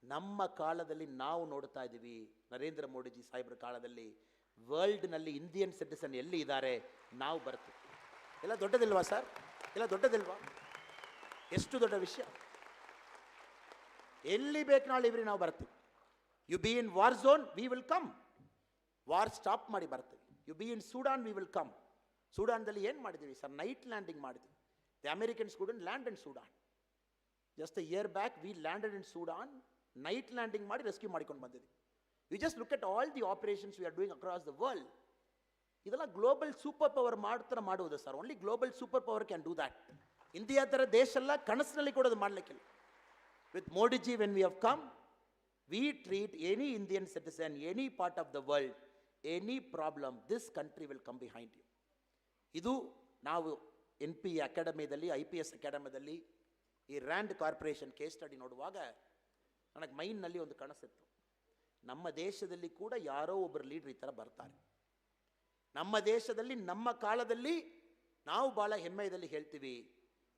ನಮ್ಮ ಕಾಲದಲ್ಲಿ ನಾವು ನೋಡ್ತಾ ಇದ್ದೀವಿ, ನರೇಂದ್ರ ಮೋದಿಜಿ ಸಾಹೇಬ್ರ ಕಾಲದಲ್ಲಿ ವರ್ಲ್ಡ್ನಲ್ಲಿ ಇಂಡಿಯನ್ ಸಿಟಿಸನ್ ಎಲ್ಲಿ ಇದ್ದಾರೆ, ನಾವು ಬರ್ತೀವಿ. ಎಲ್ಲ ದೊಡ್ಡದಿಲ್ವಾ ಸರ್? ಎಲ್ಲ ದೊಡ್ಡದಿಲ್ವಾ? ಎಷ್ಟು ದೊಡ್ಡ ವಿಷಯ. ಎಲ್ಲಿ ಬೇಕು ನಾಳೆ ಇವ್ರಿ ನಾವು ಬರ್ತೀವಿ. You be in war zone, we will come. War stop ಮಾಡಿ ಬರ್ತೀವಿ. You be in Sudan, we will come. ಸೂಡಾನ್ದಲ್ಲಿ ಏನು ಮಾಡಿದ್ದೀವಿ ಸರ್? ನೈಟ್ ಲ್ಯಾಂಡಿಂಗ್ ಮಾಡಿದ್ವಿ. The Americans couldn't land in Sudan. Just a year back we landed in Sudan. Night landing ಮಾಡಿ rescue ಮಾಡಿಕೊಂಡು ಬಂದಿದ್ವಿ. You just look at all the operations we are doing across the world. ಇದೆಲ್ಲ global super power ಮಾಡ್ತಾರೆ ಮಾಡುವುದು sir. Only global super power can do that. India ಥರ ದೇಶ ಎಲ್ಲ ಕನಸಿನಲ್ಲಿ ಕೂಡ ಅದು ಮಾಡಲಿಕ್ಕಿಲ್ಲ. With Modiji when we have come, we treat any Indian citizen, any part of the world, any problem, this country will come behind you. ಇದು ನಾವು NP ಅಕಾಡೆಮಿದಲ್ಲಿ, IPS ಅಕಾಡೆಮಿದಲ್ಲಿ ಈ ರ್ಯಾಂಡ್ ಕಾರ್ಪೊರೇಷನ್ ಕೇಸ್ ಸ್ಟಡಿ ನೋಡುವಾಗ ನನಗೆ ಮೈಂಡ್ನಲ್ಲಿ ಒಂದು ಕನಸಿತ್ತು. ನಮ್ಮ ದೇಶದಲ್ಲಿ ಕೂಡ ಯಾರೋ ಒಬ್ಬರು ಲೀಡ್ರ್ ಈ ಥರ ಬರ್ತಾರೆ. ನಮ್ಮ ದೇಶದಲ್ಲಿ ನಮ್ಮ ಕಾಲದಲ್ಲಿ ನಾವು ಭಾಳ ಹೆಮ್ಮೆಯಲ್ಲಿ ಹೇಳ್ತೀವಿ,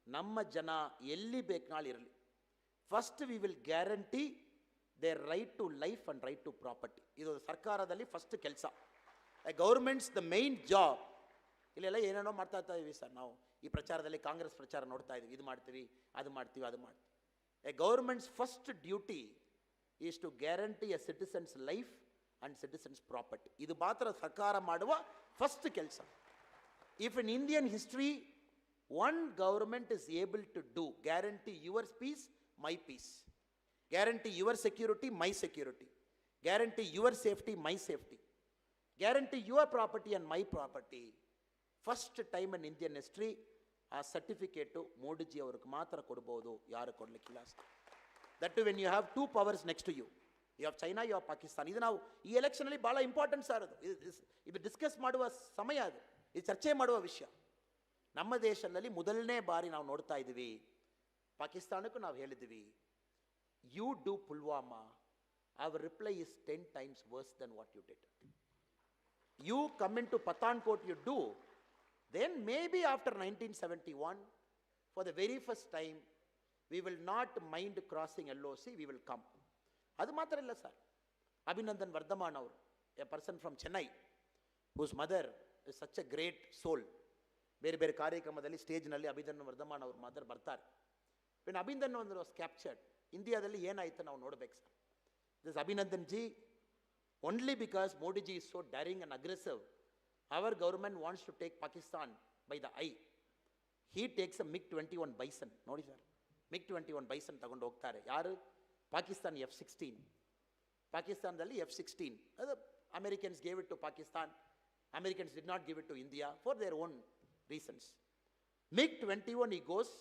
ನಮ್ಮ ಜನ ಎಲ್ಲಿ ಬೇಕಾಳು ಇರಲಿ, first we will guarantee their right to life and right to property. ಇದು ಸರ್ಕಾರದಲ್ಲಿ ಫಸ್ಟ್ ಕೆಲಸ. Government's the main job. ಇಲ್ಲೆಲ್ಲ ಏನೇನೋ ಮಾಡ್ತಾ ಇದ್ದೀವಿ ಸರ್, ನಾವು ಈ ಪ್ರಚಾರದಲ್ಲಿ ಕಾಂಗ್ರೆಸ್ ಪ್ರಚಾರ ನೋಡ್ತಾ ಇದ್ದೀವಿ, ಇದು ಮಾಡ್ತೀವಿ ಅದು ಮಾಡ್ತೀವಿ ಅದು ಮಾಡ್ತೀವಿ. A government's first duty is to guarantee a citizen's life and citizen's property. ಇದು ಮಾತ್ರ ಸರ್ಕಾರ ಮಾಡುವ ಫಸ್ಟ್ ಕೆಲಸ. If in Indian history one government is able to do guarantee your peace my peace, guarantee your security my security, guarantee your safety my safety, guarantee your property and my property, first time in Indian history ಆ certificate Modiji ಅವ್ರಿಗೆ ಮಾತ್ರ ಕೊಡ್ಬೋದು, ಯಾರು ಕೊಡಲಿಕ್ಕಿಲ್ಲ ಅಷ್ಟೇ. That when you have two powers next to you, you have China, you have Pakistan. ಇದು ನಾವು ಈ ಎಲೆಕ್ಷನಲ್ಲಿ ಭಾಳ ಇಂಪಾರ್ಟೆಂಟ್ ಸರ್. ಅದು ಇದು ಡಿಸ್ಕಸ್ ಮಾಡುವ ಸಮಯ, ಅದು ಇದು ಚರ್ಚೆ ಮಾಡುವ ವಿಷಯ. ನಮ್ಮ ದೇಶದಲ್ಲಿ ಮೊದಲನೇ ಬಾರಿ ನಾವು ನೋಡ್ತಾ ಇದ್ದೀವಿ, ಪಾಕಿಸ್ತಾನಕ್ಕೂ ನಾವು ಹೇಳಿದ್ದೀವಿ, you do Pulwama, our reply is 10 times worse than what you did. You come in to Pathankot, you do, then maybe after 1971 for the very first time we will not mind crossing LOC, we will come. ಅದು ಮಾತ್ರ ಇಲ್ಲ sir. Abhinandan Varthaman ಅವರು, A person from Chennai whose mother is such a great soul. ಬೇರೆ ಬೇರೆ ಕಾರ್ಯಕ್ರಮದಲ್ಲಿ ಸ್ಟೇಜ್ನಲ್ಲಿ ಅಭಿನಂದನ್ ವರ್ಧಮಾನ್ ಅವ್ರ mother ಬರ್ತಾರೆ. when Abhinandan was captured, ಇಂಡಿಯಾದಲ್ಲಿ ಏನಾಯಿತು ನಾವು ನೋಡ್ಬೇಕು sir. this Abhinandan G, only because Modi ji is so daring and aggressive, our government wants to take Pakistan by the eye. He takes a MiG-21 Bison. ನೋಡಿ ಸರ್, MiG-21 Bison ತಗೊಂಡು ಹೋಗ್ತಾರೆ. ಯಾರು? Pakistan F-16. ಪಾಕಿಸ್ತಾನದಲ್ಲಿ F-16 ಅದು Americans gave it to Pakistan. Americans did not give it to India for their own reasons. MiG-21 he goes,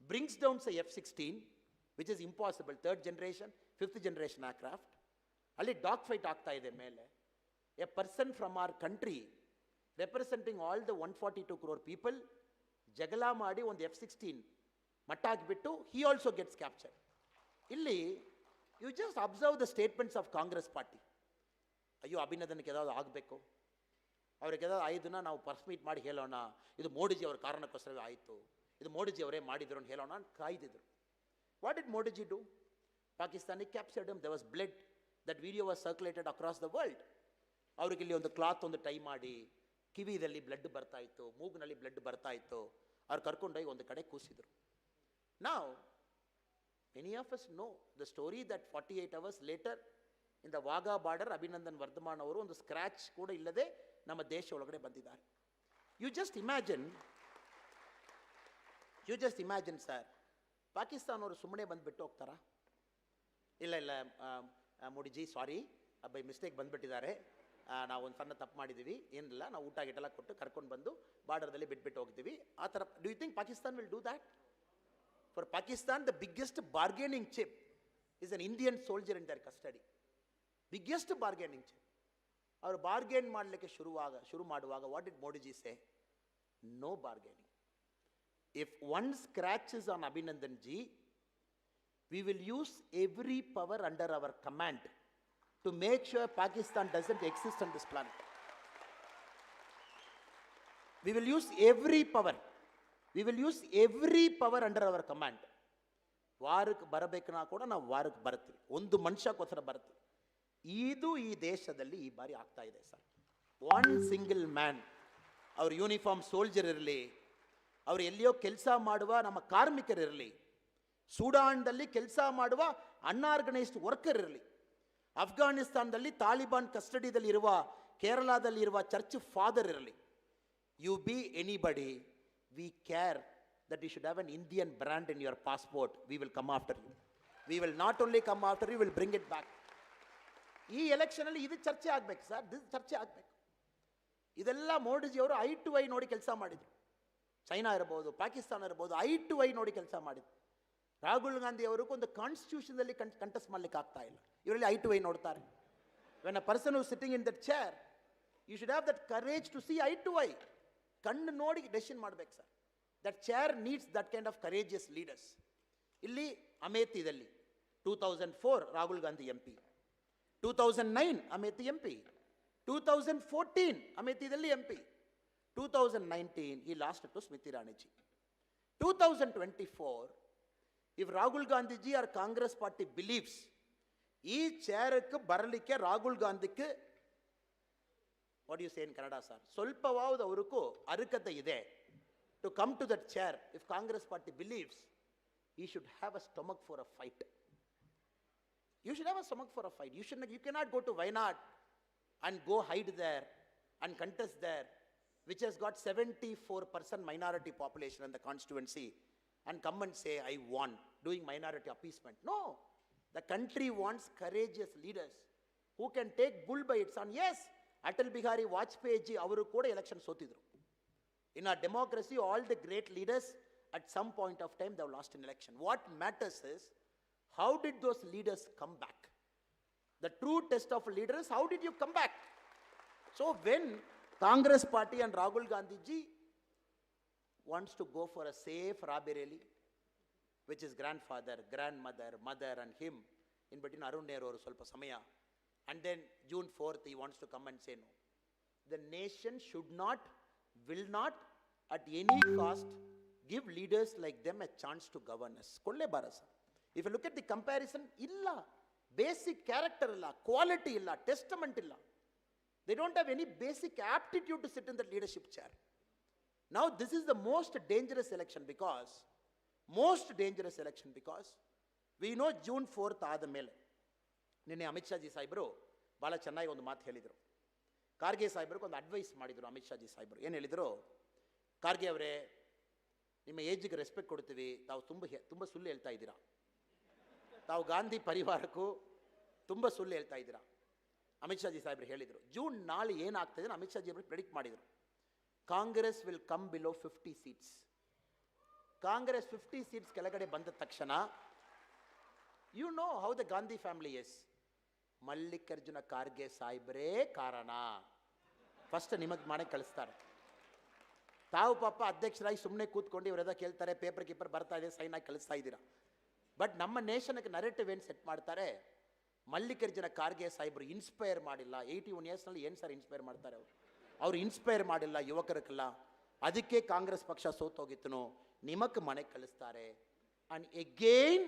brings down say F-16, which is impossible, 3rd generation, 5th generation aircraft. ಅಲ್ಲಿ dog fight ಆಗ್ತಾ ಇದೆ ಮೇಲೆ. A person from our country representing all the 142 crore people ಜಗಳ ಮಾಡಿ ಒಂದು F-16 ಮಟ್ಟ ಹಾಕಿಬಿಟ್ಟು he also gets captured. ಇಲ್ಲಿ you just observe the statements of Congress party. ಅಯ್ಯೋ ಅಭಿನಂದನ್ಗೆ ಏದಾದ್ರು ಆಗಬೇಕು, ಅವ್ರಿಗೆ ಏದಾದ್ರು ಆಯ್ದನ್ನ ನಾವು ಪ್ರೆಸ್ ಮೀಟ್ ಮಾಡಿ ಹೇಳೋಣ, ಇದು ಮೋದಿಜಿ ಅವ್ರ ಕಾರಣಕ್ಕೋಸ್ಕರವೇ ಆಯಿತು, ಇದು ಮೋದಿಜಿ ಅವರೇ ಮಾಡಿದ್ರು ಅಂತ ಹೇಳೋಣ ಅಂತ ಕಾಯ್ದಿದ್ರು. What did Modiji do? ಪಾಕಿಸ್ತಾನಿಗೆ captured him, there was blood, that video was circulated across the world. ಅವ್ರಿಗೆ ಇಲ್ಲಿ ಒಂದು ಕ್ಲಾತ್ ಒಂದು ಟೈ ಮಾಡಿ, ಕಿವಿದಲ್ಲಿ ಬ್ಲಡ್ ಬರ್ತಾ ಇತ್ತು, ಮೂಗಿನಲ್ಲಿ ಬ್ಲಡ್ ಬರ್ತಾ ಇತ್ತು, ಅವ್ರು ಕರ್ಕೊಂಡೋಗಿ ಒಂದು ಕಡೆ ಕೂಸಿದ್ರು. ನಾವು many of us know the story that 48 hours later in the Wagah border, Abhinandan Varthaman ಅವರು ಒಂದು ಸ್ಕ್ರಾಚ್ ಕೂಡ ಇಲ್ಲದೆ ನಮ್ಮ ದೇಶ ಒಳಗಡೆ ಬಂದಿದ್ದಾರೆ. ಯು ಜಸ್ಟ್ ಇಮ್ಯಾಜಿನ್ ಸರ್, ಪಾಕಿಸ್ತಾನವರು ಸುಮ್ಮನೆ ಬಂದುಬಿಟ್ಟು ಹೋಗ್ತಾರಾ? ಇಲ್ಲ ಇಲ್ಲ ಮೋದಿಜಿ ಸಾರಿ, ಬೈ ಮಿಸ್ಟೇಕ್ ಬಂದುಬಿಟ್ಟಿದ್ದಾರೆ, ನಾವು ಒಂದು ಸಣ್ಣ ತಪ್ಪು ಮಾಡಿದ್ದೀವಿ, ಏನಿಲ್ಲ, ನಾವು ಊಟ ಗಿಟೆಲ್ಲ ಕೊಟ್ಟು ಕರ್ಕೊಂಡು ಬಂದು ಬಾರ್ಡರ್ದಲ್ಲಿ ಬಿಟ್ಬಿಟ್ಟು ಹೋಗ್ತೀವಿ ಆ ಥರ. Do you think Pakistan will do that? For Pakistan the biggest bargaining chip is an Indian soldier in their custody. Biggest bargaining chip. ಅವರು ಬಾರ್ಗೇನ್ ಮಾಡಲಿಕ್ಕೆ ಶುರು ಮಾಡುವಾಗ what did Modiji say? No bargaining. If one scratch is on Abhinandan ji, we will use every power under our command to make sure Pakistan doesn't exist on this planet. We will use every power. We will use every power under our command. ವಾರಕ್ಕೆ ಬರಬೇಕನ್ನ ಕೂಡ ನಾವು ವಾರಕ್ಕೆ ಬರ್ತೀವಿ, ಒಂದು ಮನುಷ್ಯಕ್ಕೋಸ್ಕರ ಬರ್ತೀವಿ. ಇದು ಈ ದೇಶದಲ್ಲಿ ಈ ಬಾರಿ ಆಗ್ತಾ ಇದೆ ಸರ್. ಒನ್ ಸಿಂಗಲ್ ಮ್ಯಾನ್, ಅವ್ರ ಯೂನಿಫಾರ್ಮ್ ಸೋಲ್ಜರ್ ಇರಲಿ, ಅವ್ರು ಎಲ್ಲಿಯೋ ಕೆಲಸ ಮಾಡುವ ನಮ್ಮ ಕಾರ್ಮಿಕರಿರಲಿ, ಸೂಡಾನ್ದಲ್ಲಿ ಕೆಲಸ ಮಾಡುವ ಅನ್ಆರ್ಗನೈಸ್ಡ್ ವರ್ಕರ್ ಇರಲಿ, ಅಫ್ಘಾನಿಸ್ತಾನದಲ್ಲಿ ತಾಲಿಬಾನ್ ಕಸ್ಟಡಿಯಲ್ಲಿ ಇರುವ, ಕೇರಳದಲ್ಲಿ ಇರುವ ಚರ್ಚ್ ಫಾದರ್ ಇರಲಿ, you be anybody, we care that you should have an Indian brand in your passport. We will come after you. We will not only come after you, we will bring it back. ಈ ಎಲೆಕ್ಷನಲ್ಲಿ ಇದು ಚರ್ಚೆ ಆಗಬೇಕು sir, ಇದು ಚರ್ಚೆ ಆಗಬೇಕು. ಇದೆಲ್ಲ ಮೋದಿಜಿಯವರು I to I ನೋಡಿ ಕೆಲಸ ಮಾಡಿದರು. ಚೈನಾ ಇರ್ಬೋದು, ಪಾಕಿಸ್ತಾನ ಇರ್ಬೋದು, ಐ ಟು ಐ ನೋಡಿ ಕೆಲಸ ಮಾಡಿದ್ರು. ರಾಹುಲ್ ಗಾಂಧಿ ಅವರು ಒಂದು ಕಾನ್ಸ್ಟಿಟ್ಯೂಷನ್ದಲ್ಲಿ ಕಂಟೆಸ್ಟ್ ಮಾಡಲಿಕ್ಕೆ ಆಗ್ತಾ ಇಲ್ಲ, ಇವರಲ್ಲಿ ಐ ಟು ಐ ನೋಡ್ತಾರೆ. When a person who sitting in that chair, you should have that courage to see eye to eye. ಕಣ್ಣು ನೋಡಿ ಡೆಸಿಷನ್ ಮಾಡಬೇಕು sir. That chair needs that kind of courageous leaders. ಇಲ್ಲಿ ಅಮೇಥಿದಲ್ಲಿ 2004 Rahul Gandhi MP, 2009 Amethi MP, 2014 ಅಮೇಥಿದಲ್ಲಿ MP. 2019 he lost to Smriti Irani ji. 2024 if Rahul Gandhi ji or Congress party believes ಈ ಚೇರಕ್ಕೆ ಬರಲಿಕ್ಕೆ ರಾಹುಲ್ ಗಾಂಧಿಗೆ what you say in Kannada sir ಸ್ವಲ್ಪವಾದ ಅವರಿಗೂ ಅರ್ಹತೆ ಇದೆ to come to that chair if Congress party believes you should have a stomach for a fight. You should have a stomach for a fight. You cannot go to Wayanad and go hide there and contest there, which has got 74% minority population in the constituency, and come and say, I won, doing minority appeasement. No. The country wants courageous leaders who can take bull by its horn. Yes, Atal Bihari Vajpayee ji, avaru kuda election sotidru. In our democracy, all the great leaders, at some point of time, they have lost an election. What matters is, how did those leaders come back? The true test of a leader is, how did you come back? So when Congress party and Rahul Gandhi ji wants to go for a safe Rabereli, which is grandfather, grandmother, mother and him, in between Arun Nehru or Solpa Samaya, and then June 4th he wants to come and say no. The nation should not, will not, at any cost, give leaders like them a chance to govern us. Kolle barasa. If you look at the comparison, illa, basic character illa, quality illa, testament illa. They don't have any basic aptitude to sit in the leadership chair. Now this is the most dangerous election because we know June 4th ಆದ ಮೇಲೆ ನಿನ್ನೆ Amit Shah G ಸಾಹೇಬರು ಭಾಳ ಚೆನ್ನಾಗಿ ಒಂದು ಮಾತು ಹೇಳಿದರು. ಖಾರ್ಗೆ ಸಾಹೇಬ್ರಿಗೆ ಒಂದು ಅಡ್ವೈಸ್ ಮಾಡಿದರು ಅಮಿತ್ ಶಾ ಜಿ ಸಾಹೇಬರು. ಏನು ಹೇಳಿದರು? ಖಾರ್ಗೆ ಅವರೇ, ನಿಮ್ಮ ಏಜ್ಗೆ ರೆಸ್ಪೆಕ್ಟ್ ಕೊಡ್ತೀವಿ, ತಾವು ತುಂಬ ಸುಳ್ಳು ಹೇಳ್ತಾ ಇದ್ದೀರಾ, ತಾವು ಗಾಂಧಿ ಪರಿವಾರಕ್ಕೂ ತುಂಬ ಸುಳ್ಳು ಹೇಳ್ತಾ ಇದ್ದೀರಾ. ಅಮಿತ್ ಶಾ ಜಿ ಸಾಹೇಬ್ರು ಹೇಳಿದರು. ಜೂನ್ 4 ಏನಾಗ್ತದೆ ಅಮಿತ್ ಶಾ ಜಿ ಅವರು ಪ್ರೆಡಿಕ್ಟ್ ಮಾಡಿದರು. Congress will come below 50 seats. Congress 50 seats ಕೆಳಗಡೆ ಬಂದ ತಕ್ಷಣ you know how the Gandhi family is. Mallikarjuna Kharge ಸಾಹೇಬ್ರೇ ಕಾರಣ. ಫಸ್ಟ್ ನಿಮಗೆ ಮಾಡೇ ಕಳಿಸ್ತಾರೆ. ತಾವು ಪಾಪ ಅಧ್ಯಕ್ಷರಾಗಿ ಸುಮ್ಮನೆ ಕೂತ್ಕೊಂಡು ಇವರೆಲ್ಲ ಕೇಳ್ತಾರೆ, ಪೇಪರ್ ಕೀಪರ್ ಬರ್ತಾ ಇದೆ, ಸೈನ್ ಆಗಿ ಕಳಿಸ್ತಾ ಇದ್ದೀರಾ. ಬಟ್ ನಮ್ಮ ನೇಷನ್ಗೆ ನರೇಟಿವ್ ಏನು ಸೆಟ್ ಮಾಡ್ತಾರೆ? ಮಲ್ಲಿಕಾರ್ಜುನ ಖಾರ್ಗೆ ಸಾಹೇಬರು ಇನ್ಸ್ಪೈರ್ ಮಾಡಿಲ್ಲ. 81 ಇಯರ್ಸ್ನಲ್ಲಿ ಏನು ಸರ್ ಇನ್ಸ್ಪೈರ್ ಮಾಡ್ತಾರೆ ಅವ್ರು ಇನ್ಸ್ಪೈರ್ ಮಾಡಿಲ್ಲ ಯುವಕರಕ್ಕೆಲ್ಲ. ಅದಕ್ಕೆ ಕಾಂಗ್ರೆಸ್ ಪಕ್ಷ ಸೋತೋಗಿತ್ತು. ನಿಮಗೆ ಮನೆಗೆ ಕಳಿಸ್ತಾರೆ. And again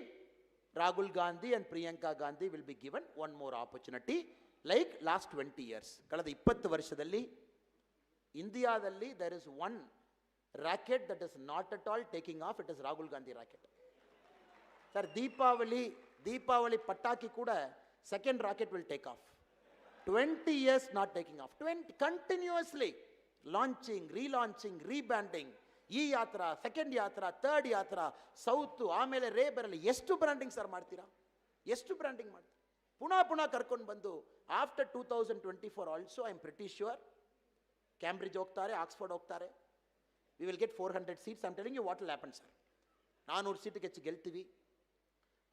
Rahul Gandhi and Priyanka Gandhi will be given one more opportunity like last 20 years. ಕಳೆದ 20 ವರ್ಷದಲ್ಲಿ ಇಂಡಿಯಾದಲ್ಲಿ there is one rocket that is not at all taking off. It is Rahul Gandhi rocket. Sir Deepavali ಪಟಾಕಿ ಕೂಡ second rocket will take off. 20 years not taking off. 20 continuously launching, relaunching, rebranding. ಈ ಯಾತ್ರಾ, second ಯಾತ್ರಾ, third ಯಾತ್ರಾ, south, ಆಮೇಲೆ ರೇಬರಲ್ಲಿ ಎಷ್ಟು branding sir ಮಾಡ್ತೀರಾ? ಎಷ್ಟು ಬ್ರ್ಯಾಂಡಿಂಗ್ ಮಾಡ್ತೀರಾ? ಪುನಃ ಕರ್ಕೊಂಡು ಬಂದು after 2024 also I am pretty sure Cambridge ಹೋಗ್ತಾರೆ, ಆಕ್ಸ್ಫರ್ಡ್ ಹೋಗ್ತಾರೆ. We will get 400 seats. I am telling you what will happen sir. 400 ಸೀಟಿಗೆ ಹೆಚ್ಚು ಗೆಲ್ತೀವಿ.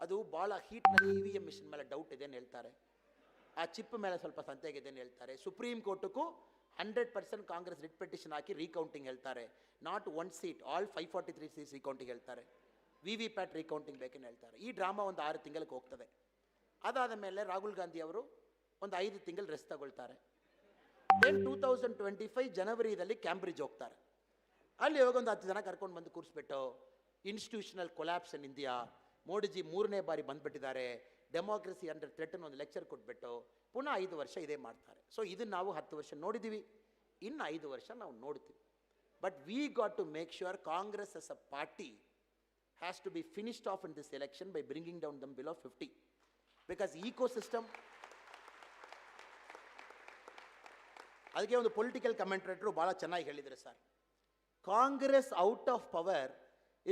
ಅದು ಭಾಳ ಹೀಟ್ನಲ್ಲಿ EVM ಮಿಷನ್ ಮೇಲೆ ಡೌಟ್ ಇದೆ ಅಂತ ಹೇಳ್ತಾರೆ. ಆ ಚಿಪ್ ಮೇಲೆ ಸ್ವಲ್ಪ ಸಂತೆಗಿದೆ ಅಂತ ಹೇಳ್ತಾರೆ. ಸುಪ್ರೀಂ ಕೋರ್ಟಕ್ಕೂ 100% ಕಾಂಗ್ರೆಸ್ ರಿಟ್ ಪೆಟಿಷನ್ ಹಾಕಿ ರೀಕೌಂಟಿಂಗ್ ಹೇಳ್ತಾರೆ. Not 1 seat, all 543 seats recounting ಹೇಳ್ತಾರೆ. VVPAT ರೀಕೌಂಟಿಂಗ್ ಬೇಕೇನು ಹೇಳ್ತಾರೆ. ಈ ಡ್ರಾಮಾ ಒಂದು 6 ತಿಂಗಳಿಗೆ ಹೋಗ್ತದೆ. ಅದಾದ ಮೇಲೆ ರಾಹುಲ್ ಗಾಂಧಿ ಅವರು ಒಂದು 5 ತಿಂಗಳು ರೆಸ್ಟ್ ತಗೊಳ್ತಾರೆ. ದೆನ್ 2025 ಜನವರಿದಲ್ಲಿ ಕ್ಯಾಂಬ್ರಿಡ್ಜ್ ಹೋಗ್ತಾರೆ. ಅಲ್ಲಿ ಹೋಗಿ ಒಂದು 10 ಜನ ಕರ್ಕೊಂಡು ಬಂದು ಕೂರಿಸ್ಬಿಟ್ಟು institutional collapse in India, Modiji 3ನೇ ಬಾರಿ ಬಂದುಬಿಟ್ಟಿದ್ದಾರೆ, ಡೆಮೋಕ್ರಸಿ ಅಂಡರ್ ಥ್ರೆಟ್ ಒಂದು ಲೆಕ್ಚರ್ ಕೊಟ್ಬಿಟ್ಟು ಪುನಃ 5 ವರ್ಷ ಇದೇ ಮಾಡ್ತಾರೆ. ಸೊ ಇದನ್ನು ನಾವು 10 ವರ್ಷ ನೋಡಿದ್ದೀವಿ, ಇನ್ನು 5 ವರ್ಷ ನಾವು ನೋಡ್ತೀವಿ. But we got to make sure Congress as a party has to be finished off in this election by bringing down them below 50. Because ecosystem, ಅದಕ್ಕೆ ಒಂದು ಪೊಲಿಟಿಕಲ್ ಕಮೆಂಟ್ರೇಟರು ಭಾಳ ಚೆನ್ನಾಗಿ ಹೇಳಿದರು sir, Congress out of power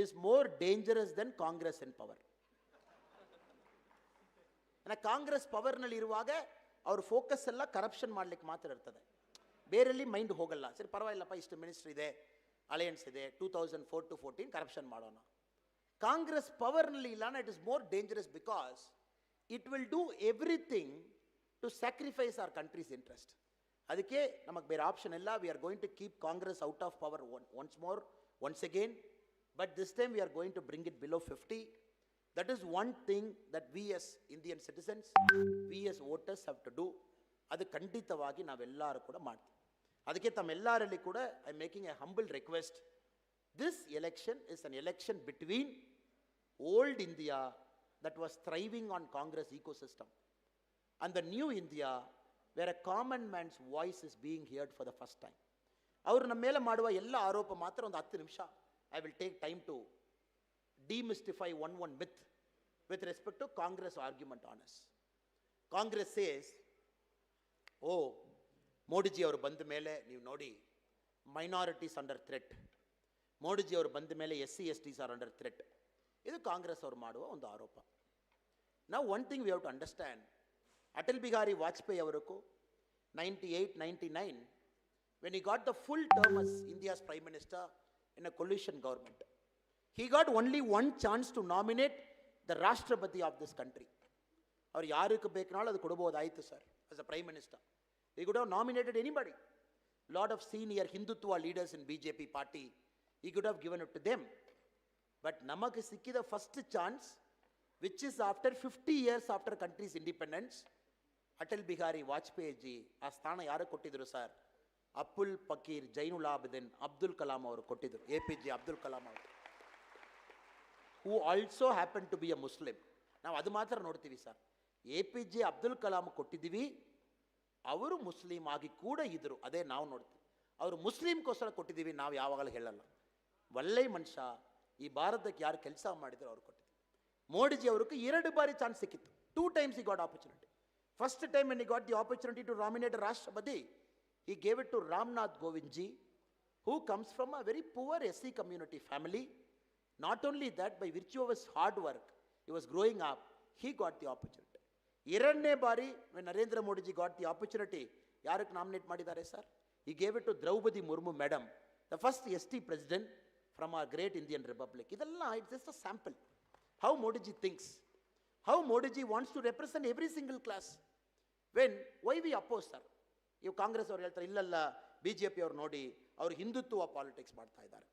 is more dangerous than Congress in power. Congress ಪವರ್ನಲ್ಲಿ ಇರುವಾಗ ಅವ್ರ focus ಎಲ್ಲ corruption ಮಾಡ್ಲಿಕ್ಕೆ ಮಾತ್ರ ಇರ್ತದೆ, ಬೇರೆಲ್ಲಿ ಮೈಂಡ್ ಹೋಗಲ್ಲ. ಸರಿ ಪರವಾಗಿಲ್ಲಪ್ಪ, ಇಷ್ಟು ಮಿನಿಸ್ಟ್ರಿ ಇದೆ, ಅಲಯನ್ಸ್ ಇದೆ, 2004 to 14 ಕರಪ್ಷನ್ ಮಾಡೋಣ. ಕಾಂಗ್ರೆಸ್ ಪವರ್ನಲ್ಲಿ ಇಲ್ಲ, it is more dangerous because it will do everything to sacrifice our country's interest. ಅದಕ್ಕೆ ನಮಗೆ ಬೇರೆ ಆಪ್ಷನ್ ಇಲ್ಲ. We are going to keep Congress out of power once again. But this time we are going to bring it below 50. That is one thing that we as Indian citizens, we as voters have to do. ಅದು ಖಂಡಿತವಾಗಿ ನಾವೆಲ್ಲರೂ ಕೂಡ ಮಾಡ್ತೀವಿ. ಅದಕ್ಕೆ ತಮ್ಮೆಲ್ಲರಲ್ಲಿ ಕೂಡ I making A humble request. This election is an election between old India that was thriving on Congress ecosystem and the new India where a common man's voice is being heard for the first time. ಅವರು ನಮ್ಮ ಮೇಲೆ ಮಾಡುವ ಎಲ್ಲ ಆರೋಪ ಮಾತ್ರ ಒಂದು 10 ನಿಮಿಷ I will take time to demystify one myth with respect to Congress argument on us. Congress says, oh Modiji ಅವರು ಬಂದ ಮೇಲೆ ನೀವು ನೋಡಿ ಮೈನಾರಿಟೀಸ್ ಅಂಡರ್ ಥ್ರೆಟ್, ಮೋದಿಜಿ ಅವರು ಬಂದ ಮೇಲೆ SC/STs ಆರ್ ಅಂಡರ್ ಥ್ರೆಟ್. ಇದು ಕಾಂಗ್ರೆಸ್ ಅವರು ಮಾಡುವ ಒಂದು ಆರೋಪ. ನಾವು one thing we have to understand, Atal Bihari Vajpayee ಅವರಿಗೂ 98-99 when he got the full term as India's Prime Minister in a coalition government, he got only one chance to nominate the Rashtrapati of this country. ಅವ್ರು ಯಾರಿಗೆ ಬೇಕನಾಳು ಅದು ಕೊಡ್ಬೋದಾಯಿತು sir. as a Prime Minister he could have nominated anybody. Lot of senior Hindutva leaders in BJP party, he could have given it to them. But ನಮಗೆ ಸಿಕ್ಕಿದ first chance which is after 50 years after country's independence, Atal Bihari Vajpayee ji ಆ ಸ್ಥಾನ ಯಾರು ಕೊಟ್ಟಿದ್ರು sir? Abul Fakir Jainul Abidin Abdul Kalam ಅವರು ಕೊಟ್ಟಿದ್ರು. APJ Abdul Kalam ಅವರು, who also happen to be a Muslim. ನಾವು ಅದು ಮಾತ್ರ ನೋಡ್ತೀವಿ ಸರ್. APJ ಅಬ್ದುಲ್ ಕಲಾಂ ಕೊಟ್ಟಿದ್ದೀವಿ, ಅವರು ಮುಸ್ಲಿಂ ಆಗಿ ಕೂಡ ಇದ್ದರು, ಅದೇ ನಾವು ನೋಡ್ತೀವಿ. ಅವರು ಮುಸ್ಲಿಮ್ಗೋಸ್ಕರ ಕೊಟ್ಟಿದ್ದೀವಿ, ನಾವು ಯಾವಾಗಲೂ ಹೇಳಲ್ಲ. ಒಳ್ಳೆಯ ಮನುಷ್ಯ, ಈ ಭಾರತಕ್ಕೆ ಯಾರು ಕೆಲಸ ಮಾಡಿದ್ರು ಅವ್ರು ಕೊಟ್ಟಿದ್ರು. ಮೋದಿಜಿ ಅವ್ರಿಗೆ 2 ಬಾರಿ ಚಾನ್ಸ್ ಸಿಕ್ಕಿತ್ತು. 2 times he got opportunity. First time when he got the opportunity to nominate a Rashtrapati, he gave it to Ramnath Kovind ji, who comes from a very poor SC community family. Not only that, by virtue of his hard work, he was growing up, he got the opportunity. 2ನೇ ಬಾರಿ when Narendra Modi ji got the opportunity, ಯಾರಕ್ಕೆ nominate ಮಾಡಿದ್ದಾರೆ sir? He gave it to Draupadi Murmu madam, the first ST president from our great Indian Republic. ಇದೆಲ್ಲ it's just a sample. How Modi ji thinks, how Modi ji wants to represent every single class. Why we oppose sir? ಇವು ಕಾಂಗ್ರೆಸ್ ಅವ್ರು ಹೇಳ್ತಾರೆ, ಇಲ್ಲಲ್ಲ BJP ಅವ್ರು ನೋಡಿ ಅವರು Hindutva politics ಮಾಡ್ತಾ ಇದ್ದಾರೆ.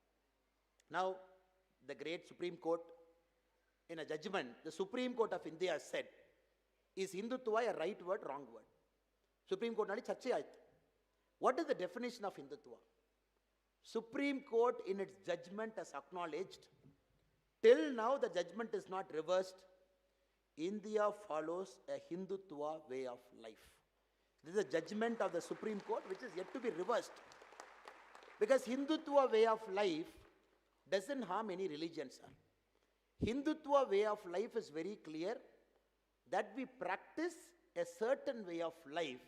Now the great Supreme Court in a judgment, the Supreme Court of India said, is Hindutva a right word, wrong word? Supreme Court ನಲ್ಲಿ ಚರ್ಚೆ ಆಯಿತು. What is the definition of Hindutva? Supreme Court in its judgment has acknowledged, till now the judgment is not reversed, India follows a Hindutva way of life. This is a judgment of the Supreme Court which is yet to be reversed. Because Hindutva way of life doesn't harm any religion, sir. Hindutva way of life is very clear that we practice a certain way of life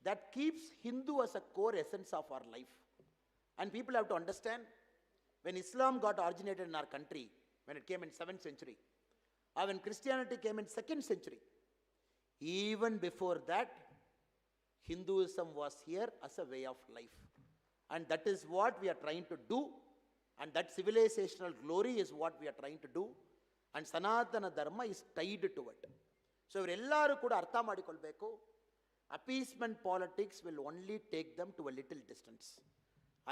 that keeps Hindu as a core essence of our life. And people have to understand, when Islam got originated in our country, when it came in 7th century, or when Christianity came in 2nd century, even before that, Hinduism was here as a way of life. And that is what we are trying to do, and that civilizational glory is what we are trying to do, and Sanatana Dharma is tied to it. So ಇವರೆಲ್ಲರೂ ಕೂಡ ಅರ್ಥ ಮಾಡಿಕೊಳ್ಬೇಕು, appeasement politics will only take them to a little distance.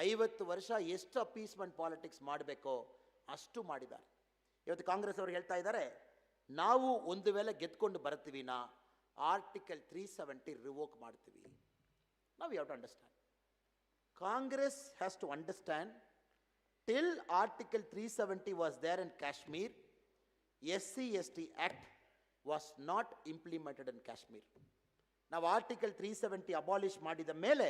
50 ವರ್ಷ ಎಷ್ಟು appeasement politics ಮಾಡಬೇಕೋ ಅಷ್ಟು ಮಾಡಿದ್ದಾರೆ. ಇವತ್ತು ಕಾಂಗ್ರೆಸ್ ಅವರು ಹೇಳ್ತಾ ಇದ್ದಾರೆ, ನಾವು ಒಂದು ವೇಳೆ ಗೆದ್ಕೊಂಡು ಬರ್ತೀವಿ ನಾ ಆರ್ಟಿಕಲ್ 370 ರಿವೋಕ್ ಮಾಡ್ತೀವಿ. ನಾವು have to understand, Congress has to understand, till article 370 was there in Kashmir, SC/ST act was not implemented in Kashmir. Now Article 370 abolish ಮಾಡಿದ ಮೇಲೆ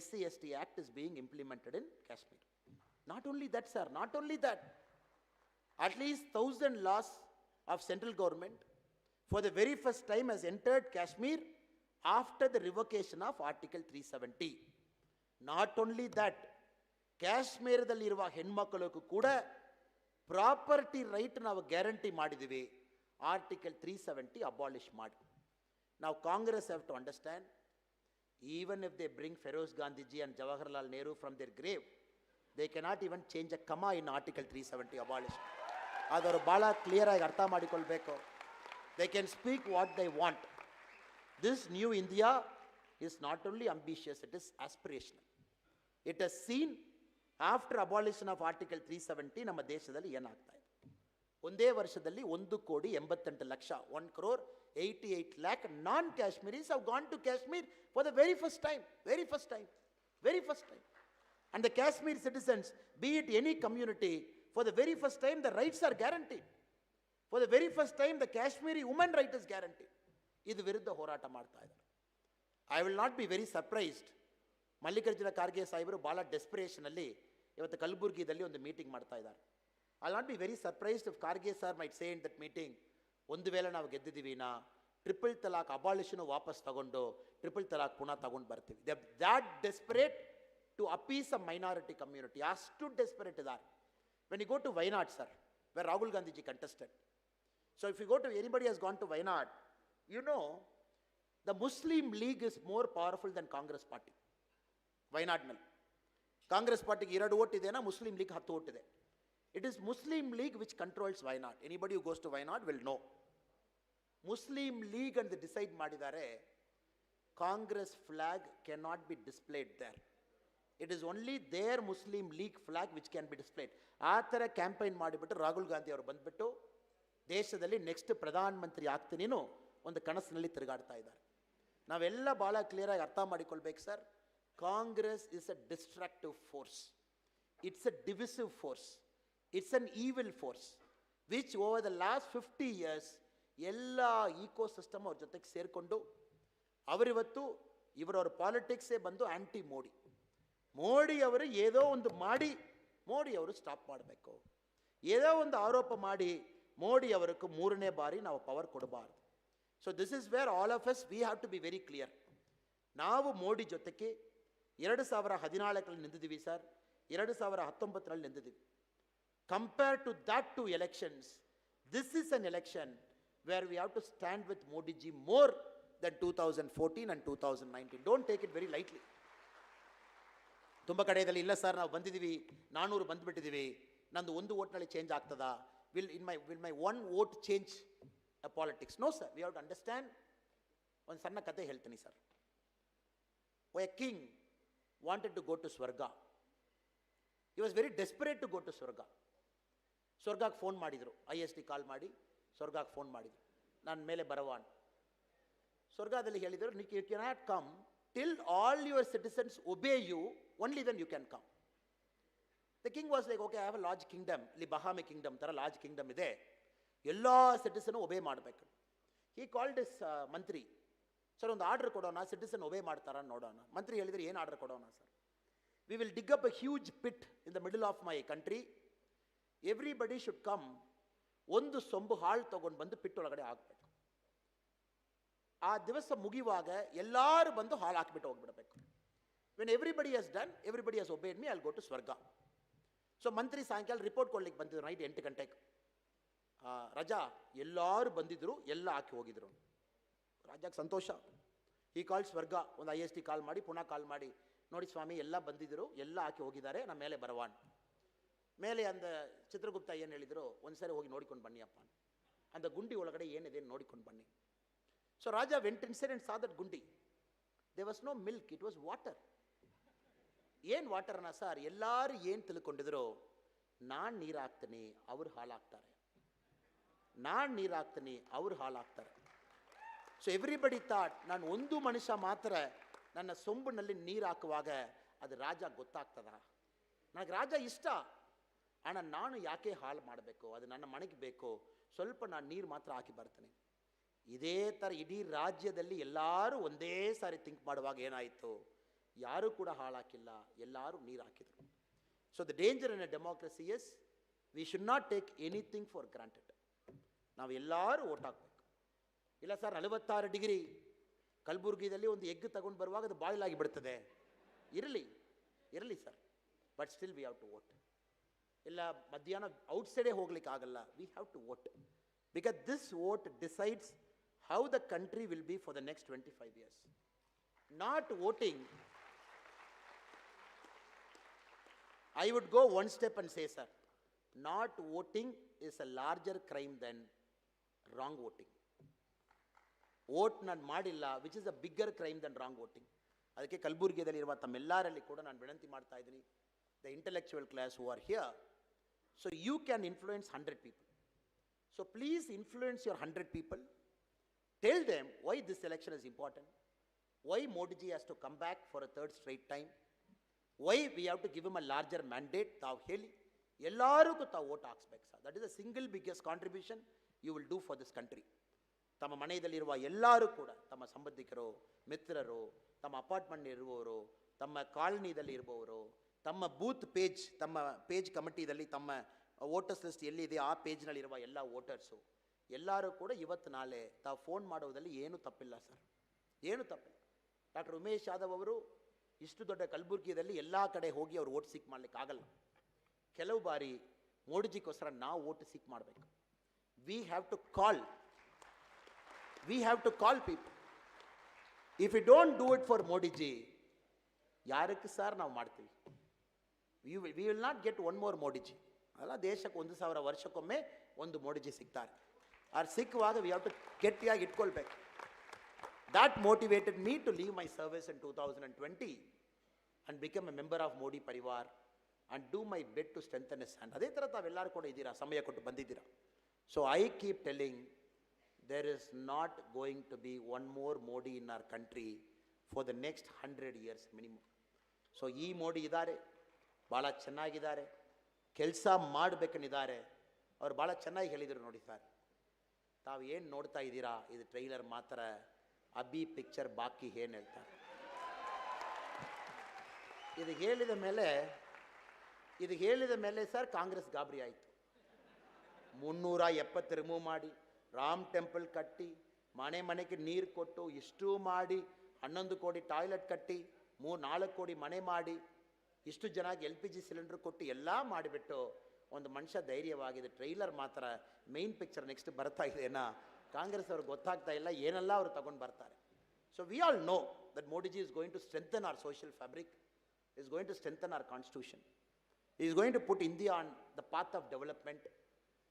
SC/ST Act is being implemented in Kashmir. Not only that, sir, not only that, at least 1,000 laws of central government for the very first time has entered Kashmir after the revocation of Article 370. Not only that, ಕಾಶ್ಮೀರದಲ್ಲಿರುವ ಹೆಣ್ಮಕ್ಕಳಿಗೂ ಕೂಡ property right ನಾವು guarantee ಮಾಡಿದ್ದೀವಿ, Article 370 abolish ಮಾಡಿ. Now Congress have to understand, even if they bring Feroz Gandhi ji and Jawaharlal Nehru from their grave, they cannot even change a comma in Article 370 abolish. ಅದವರು ಭಾಳ ಕ್ಲಿಯರಾಗಿ ಅರ್ಥ ಮಾಡಿಕೊಳ್ಬೇಕು. They can speak what they want. This new India is not only ambitious, it is aspirational. It has seen after abolition of Article 370 ನಮ್ಮ ದೇಶದಲ್ಲಿ ಏನಾಗ್ತಾ ಇದೆ. ಒಂದೇ ವರ್ಷದಲ್ಲಿ 1,88,00,000 1,88,00,000 non-Kashmiris have gone to Kashmir for the very first time. And the Kashmir citizens, be it any community, for the very first time the rights are guaranteed. For the very first time the Kashmiri woman right is guaranteed. ಇದು ವಿರುದ್ಧ ಹೋರಾಟ ಮಾಡ್ತಾ ಇದ್ದಾರೆ. I will not be very surprised. Mallikarjuna Kharge ಸಾಹೇಬರು ಭಾಳ ಡೆಸ್ಪಿರೇಷನಲ್ಲಿ ಇವತ್ತು ಕಲಬುರ್ಗಿದಲ್ಲಿ ಒಂದು ಮೀಟಿಂಗ್ ಮಾಡ್ತಾ ಇದ್ದಾರೆ. I will not be very surprised if Kharge sir might say in that meeting, ಒಂದು ವೇಳೆ ನಾವು ಗೆದ್ದಿದ್ದೀವಿ ಟ್ರಿಪಲ್ ತಲಾಕ್ ಅಬಾಲಿಷನ್ ವಾಪಸ್ ತಗೊಂಡು ಟ್ರಿಪಲ್ ತಲಾಕ್ ಪುನಃ ತಗೊಂಡು ಬರ್ತೀವಿ. That desperate to appease a minority community. ಅಷ್ಟು ಡೆಸ್ಪರೇಟ್ ಇದ್ದಾರೆ. When you go to Wayanad sir, where Rahul Gandhiji contested. So if you go to anybody has gone to Wayanad, you know, the Muslim League is more powerful than Congress party. ವೈನಾಡ್ನಲ್ಲಿ Congress ಪಾರ್ಟಿಗೆ 2 vote ಇದೆನಾ, Muslim League 10 vote ಇದೆ. It is Muslim League which controls Wayanad. Anybody who goes to Wayanad will know. Muslim League ಅಂತ decide ಮಾಡಿದ್ದಾರೆ, Congress flag can not be displayed there. It is only their Muslim League flag which can be displayed. ಆ ಥರ campaign ಮಾಡಿಬಿಟ್ಟು ರಾಹುಲ್ ಗಾಂಧಿ ಅವರು ಬಂದುಬಿಟ್ಟು ದೇಶದಲ್ಲಿ next ಪ್ರಧಾನಮಂತ್ರಿ ಆಗ್ತೀನಿನೂ ಒಂದು ಕನಸಿನಲ್ಲಿ ತಿರುಗಾಡ್ತಾ ಇದ್ದಾರೆ. ನಾವೆಲ್ಲ ಭಾಳ ಕ್ಲಿಯರಾಗಿ ಅರ್ಥ ಮಾಡಿಕೊಳ್ಬೇಕು sir. Congress is a destructive force. It's a divisive force. It's an evil force which over the last 50 years ಎಲ್ಲ ಈಕೋಸಿಸ್ಟಮ್ ಅವ್ರ ಜೊತೆಗೆ ಸೇರಿಕೊಂಡು ಅವರಿವತ್ತು ಇವರವ್ರ ಪಾಲಿಟಿಕ್ಸೇ ಬಂದು ಆ್ಯಂಟಿ ಮೋಡಿ. ಮೋಡಿ ಅವರು ಏನೋ ಒಂದು ಮಾಡಿ ಮೋಡಿ ಅವರು ಸ್ಟಾಪ್ ಮಾಡಬೇಕು, ಏನೋ ಒಂದು ಆರೋಪ ಮಾಡಿ ಮೋಡಿ ಅವರಿಗೆ 3ನೇ ಬಾರಿ ನಾವು ಪವರ್ ಕೊಡಬಾರ್ದು. So this is where all of us we have to be very clear. ನಾವು ಮೋಡಿ ಜೊತೆಗೆ 2014 ನಿಂತಿದ್ದೀವಿ ಸರ್, 2019 ನಿಂತಿದ್ದೀವಿ. Compare to that 2 elections, this is an election where we have to stand with Modi ji more than 2014 and 2019. Don't take it very lightly. ತುಂಬ ಕಡೆಯಲ್ಲಿ ಇಲ್ಲ sir ನಾವು ಬಂದಿದ್ದೀವಿ 400 ಬಂದುಬಿಟ್ಟಿದ್ದೀವಿ, ನಂದು 1 ಓಟ್ನಲ್ಲಿ ಚೇಂಜ್ ಆಗ್ತದಾ, will my 1 vote change politics? No sir, we have to understand. ಒಂದು ಸಣ್ಣ ಕತೆ ಹೇಳ್ತೀನಿ sir. A king wanted to go to ಸ್ವರ್ಗ. He was very desperate to go to ಸ್ವರ್ಗ. ಸ್ವರ್ಗಕ್ಕೆ ಫೋನ್ ಮಾಡಿದರು, ISD ಕಾಲ್ ಮಾಡಿ ಸ್ವರ್ಗಕ್ಕೆ ಫೋನ್ ಮಾಡಿದರು, ನಾನು ಮೇಲೆ ಬರವಾನ್. ಸ್ವರ್ಗದಲ್ಲಿ ಹೇಳಿದರು, you cannot come till all your citizens obey you, only then you can come. The king was like, okay, I have a large kingdom, ಇಲ್ಲಿ ಬಹಾಮಿ ಕಿಂಗ್ಡಮ್ ಥರ ಲಾರ್ಜ್ ಕಿಂಗ್ಡಮ್ ಇದೆ, ಎಲ್ಲ ಸಿಟಿಸನ್ ಒಬೇ ಮಾಡಬೇಕು. ಹಿ ಕಾಲ್ಡ್ ಇಸ್ ಮಂತ್ರಿ, sir ಒಂದು order ಕೊಡೋಣ, citizen obey ಮಾಡ್ತಾರ ನೋಡೋಣ. ಮಂತ್ರಿ ಹೇಳಿದರೆ, ಏನು ಆರ್ಡರ್ ಕೊಡೋಣ sir? We will dig up a huge pit in the middle of my country. Everybody should come. ಒಂದು ಸೊಂಬು ಹಾಳು ತೊಗೊಂಡು ಬಂದು ಪಿಟ್ ಒಳಗಡೆ ಹಾಕಬೇಕು. ಆ ದಿವಸ ಮುಗಿಯುವಾಗ ಎಲ್ಲರೂ ಬಂದು ಹಾಲು ಹಾಕಿಬಿಟ್ಟು ಹೋಗ್ಬಿಡಬೇಕು. When everybody has done, everybody has obeyed me, I will go to ಸ್ವರ್ಗ. ಸೊ ಮಂತ್ರಿ ಸಾಯಂಕಾಲ ರಿಪೋರ್ಟ್ ಕೊಡ್ಲಿಕ್ಕೆ ಬಂದಿದ್ರು, ನೈಟ್ 8 ಗಂಟೆಗೆ. ರಜಾ ಎಲ್ಲರೂ ಬಂದಿದ್ದರು, ಎಲ್ಲ ಹಾಕಿ ಹೋಗಿದ್ರು. ರಾಜಾಗೆ ಸಂತೋಷ. ಈ ಕಾಲ್ ಸ್ವರ್ಗ, ಒಂದು ISD ಕಾಲ್ ಮಾಡಿ ಪುನಃ ಕಾಲ್ ಮಾಡಿ, ನೋಡಿ ಸ್ವಾಮಿ ಎಲ್ಲ ಬಂದಿದ್ದರು, ಎಲ್ಲ ಹಾಕಿ ಹೋಗಿದ್ದಾರೆ, ನಮ್ಮ ಮೇಲೆ ಬರವಾನ್. ಮೇಲೆ ಅಂದ ಚಿತ್ರಗುಪ್ತ ಏನು ಹೇಳಿದರು, ಒಂದು ಸಾರಿ ಹೋಗಿ ನೋಡಿಕೊಂಡು ಬನ್ನಿ ಅಪ್ಪ, ಅಂದ ಗುಂಡಿ ಒಳಗಡೆ ಏನಿದೆ ನೋಡಿಕೊಂಡು ಬನ್ನಿ. So raja went inside and saw that gundi. They was no milk, it was water. ಏನು ವಾಟರ್ನ ಸರ್? ಎಲ್ಲರೂ ಏನು ತಿಳ್ಕೊಂಡಿದ್ರು, ನಾನು ನೀರು ಹಾಕ್ತೀನಿ, ಅವ್ರು ಹಾಲು ಹಾಕ್ತಾರೆ, ನಾನು ನೀರು ಹಾಕ್ತೀನಿ, ಅವ್ರು ಹಾಲು ಹಾಕ್ತಾರೆ. ಸೊ ಎವ್ರಿಬಡಿ ಥಾಟ್, ನಾನು ಒಂದು ಮನುಷ್ಯ ಮಾತ್ರ ನನ್ನ ಸೊಂಬಿನಲ್ಲಿ ನೀರು ಹಾಕುವಾಗ ಅದು ರಾಜ ಗೊತ್ತಾಗ್ತದ? ನನಗೆ ರಾಜ ಇಷ್ಟ, ಅಣ್ಣ ನಾನು ಯಾಕೆ ಹಾಳು ಮಾಡಬೇಕು, ಅದು ನನ್ನ ಮನೆಗೆ ಬೇಕು, ಸ್ವಲ್ಪ ನಾನು ನೀರು ಮಾತ್ರ ಹಾಕಿ ಬರ್ತೀನಿ. ಇದೇ ಥರ ಇಡೀ ರಾಜ್ಯದಲ್ಲಿ ಎಲ್ಲರೂ ಒಂದೇ ಸಾರಿ ಥಿಂಕ್ ಮಾಡುವಾಗ ಏನಾಯಿತು, ಯಾರೂ ಕೂಡ ಹಾಳು ಹಾಕಿಲ್ಲ, ಎಲ್ಲರೂ ನೀರು ಹಾಕಿದರು. So the danger in a democracy is we should not take anything for granted. ನಾವು ಎಲ್ಲರೂ ಓಟ್ ಹಾಕಬೇಕು. ಇಲ್ಲ ಸರ್ 46 ಡಿಗ್ರಿ ಕಲಬುರ್ಗಿದಲ್ಲಿ ಒಂದು ಎಗ್ ತಗೊಂಡು ಬರುವಾಗ ಅದು ಬಾಯ್ಲ್ ಆಗಿಬಿಡ್ತದೆ, ಇರಲಿ sir, but still we have to vote. ಇಲ್ಲ ಮಧ್ಯಾಹ್ನ ಔಟ್ಸೈಡೇ ಹೋಗ್ಲಿಕ್ಕೆ ಆಗಲ್ಲ, we have to vote, because this vote decides how the country will be for the next 25 years. Not voting, I would go one step and say, sir, not voting is a larger crime than wrong voting. Vote ನಾನು ಮಾಡಿಲ್ಲ, which is a bigger crime than wrong voting. ಅದಕ್ಕೆ ಕಲಬುರ್ಗಿಯಲ್ಲಿರುವ ತಮ್ಮೆಲ್ಲರಲ್ಲಿ ಕೂಡ ನಾನು ವಿನಂತಿ ಮಾಡ್ತಾ ಇದ್ದೀನಿ, the intellectual class who are here, so you can influence 100 people. So please influence your 100 people. Tell them why this election is important. Why Modi ji has to come back for a third straight time. Why we have to give him a larger mandate. ತಾವು ಹೇಳಿ ಎಲ್ಲರಿಗೂ ತಾವು vote ಹಾಕ್ಸ್ಬೇಕು sir. That is the single biggest contribution you will do for this country. ತಮ್ಮ ಮನೆಯಲ್ಲಿರುವ ಎಲ್ಲರೂ ಕೂಡ ತಮ್ಮ ಸಂಬಂಧಿಕರು, ಮಿತ್ರರು, ತಮ್ಮ ಅಪಾರ್ಟ್ಮೆಂಟ್ ಇರುವವರು, ತಮ್ಮ ಕಾಲನಿದಲ್ಲಿ ಇರುವವರು, ತಮ್ಮ ಬೂತ್ ಪೇಜ್, ತಮ್ಮ ಪೇಜ್ ಕಮಿಟಿದಲ್ಲಿ ತಮ್ಮ ವೋಟರ್ಸ್ ಲಿಸ್ಟ್ ಎಲ್ಲಿದೆ ಆ ಪೇಜ್ನಲ್ಲಿರುವ ಎಲ್ಲ ವೋಟರ್ಸು ಎಲ್ಲರೂ ಕೂಡ ಇವತ್ತು ನಾಳೆ ತಾವು ಫೋನ್ ಮಾಡೋದ್ರಲ್ಲಿ ಏನೂ ತಪ್ಪಿಲ್ಲ ಸರ್, ಏನೂ ತಪ್ಪಿಲ್ಲ. ಡಾಕ್ಟರ್ ಉಮೇಶ್ ಯಾದವ್ ಅವರು ಇಷ್ಟು ದೊಡ್ಡ ಕಲಬುರಗಿಯಲ್ಲಿ ಎಲ್ಲ ಕಡೆ ಹೋಗಿ ಅವ್ರು ವೋಟ್ ಸೀಕ್ ಮಾಡಲಿಕ್ಕೆ ಆಗಲ್ಲ. ಕೆಲವು ಬಾರಿ ಮೋಡಿಜಿಗೋಸ್ಕರ ನಾವು ವೋಟ್ ಸೀಕ್ ಮಾಡಬೇಕು. We have to call people. If you don't do it for Modiji, ಯಾರಕ್ಕೆ ಸರ್ ನಾವು ಮಾಡ್ತೀವಿ? We will not get one more Modiji. ಅಲ್ಲ, ದೇಶಕ್ಕೆ 1,000 ವರ್ಷಕ್ಕೊಮ್ಮೆ ಒಂದು ಮೋಡಿಜಿ ಸಿಗ್ತಾರೆ. ಅವ್ರು ಸಿಕ್ಕುವಾಗ ವಿ ಹ್ಯಾವ್ ಟು ಗಟ್ಟಿಯಾಗಿ ಇಟ್ಕೊಳ್ಬೇಕು. That motivated me to leave my service in 2020 and become a member of Modi Parivar and do my bit to strengthen his hand. ಅದೇ ಥರ ತಾವೆಲ್ಲರೂ ಕೂಡ ಇದ್ದೀರಾ, ಸಮಯ ಕೊಟ್ಟು ಬಂದಿದ್ದೀರಾ. So I keep telling, there is not going to be one more Modi in our country for the next 100 years minimum. So ಈ ಮೋಡಿ ಇದ್ದಾರೆ, ಭಾಳ ಚೆನ್ನಾಗಿದ್ದಾರೆ, ಕೆಲಸ ಮಾಡಬೇಕನ್ನಿದ್ದಾರೆ. ಅವ್ರು ಭಾಳ ಚೆನ್ನಾಗಿ ಹೇಳಿದರು ನೋಡಿ ಸರ್, ತಾವು ಏನು ನೋಡ್ತಾ ಇದ್ದೀರಾ ಇದು ಟ್ರೈಲರ್ ಮಾತ್ರ, ಅಬ್ಬಿ ಪಿಕ್ಚರ್ ಬಾಕಿ ಏನು ಹೇಳ್ತಾರೆ. ಇದು ಹೇಳಿದ ಮೇಲೆ ಸರ್ ಕಾಂಗ್ರೆಸ್ ಗಾಬರಿ ಆಯಿತು. 370 ರಿಮೂವ್ ಮಾಡಿ, ರಾಮ್ ಟೆಂಪಲ್ ಕಟ್ಟಿ, ಮನೆಗೆ ನೀರು ಕೊಟ್ಟು, ಇಷ್ಟು ಮಾಡಿ, 11 ಕೋಟಿ ಟಾಯ್ಲೆಟ್ ಕಟ್ಟಿ, 3-4 ಕೋಟಿ ಮನೆ ಮಾಡಿ, ಇಷ್ಟು ಜನಕ್ಕೆ LPG ಸಿಲಿಂಡರ್ ಕೊಟ್ಟು ಎಲ್ಲ ಮಾಡಿಬಿಟ್ಟು ಒಂದು ಮನುಷ್ಯ ಧೈರ್ಯವಾಗಿದೆ. ಟ್ರೈಲರ್ ಮಾತ್ರ ಮೇನ್ ಪಿಕ್ಚರ್ ನೆಕ್ಸ್ಟ್ ಬರ್ತಾ ಇದೆನಾ ಕಾಂಗ್ರೆಸ್ ಅವ್ರಿಗೆ ಗೊತ್ತಾಗ್ತಾ ಇಲ್ಲ, ಏನೆಲ್ಲ ಅವರು ತಗೊಂಡು ಬರ್ತಾರೆ. So we all know that Modiji is going to strengthen our social fabric, is going to strengthen our constitution. He is going to put India on the path of development.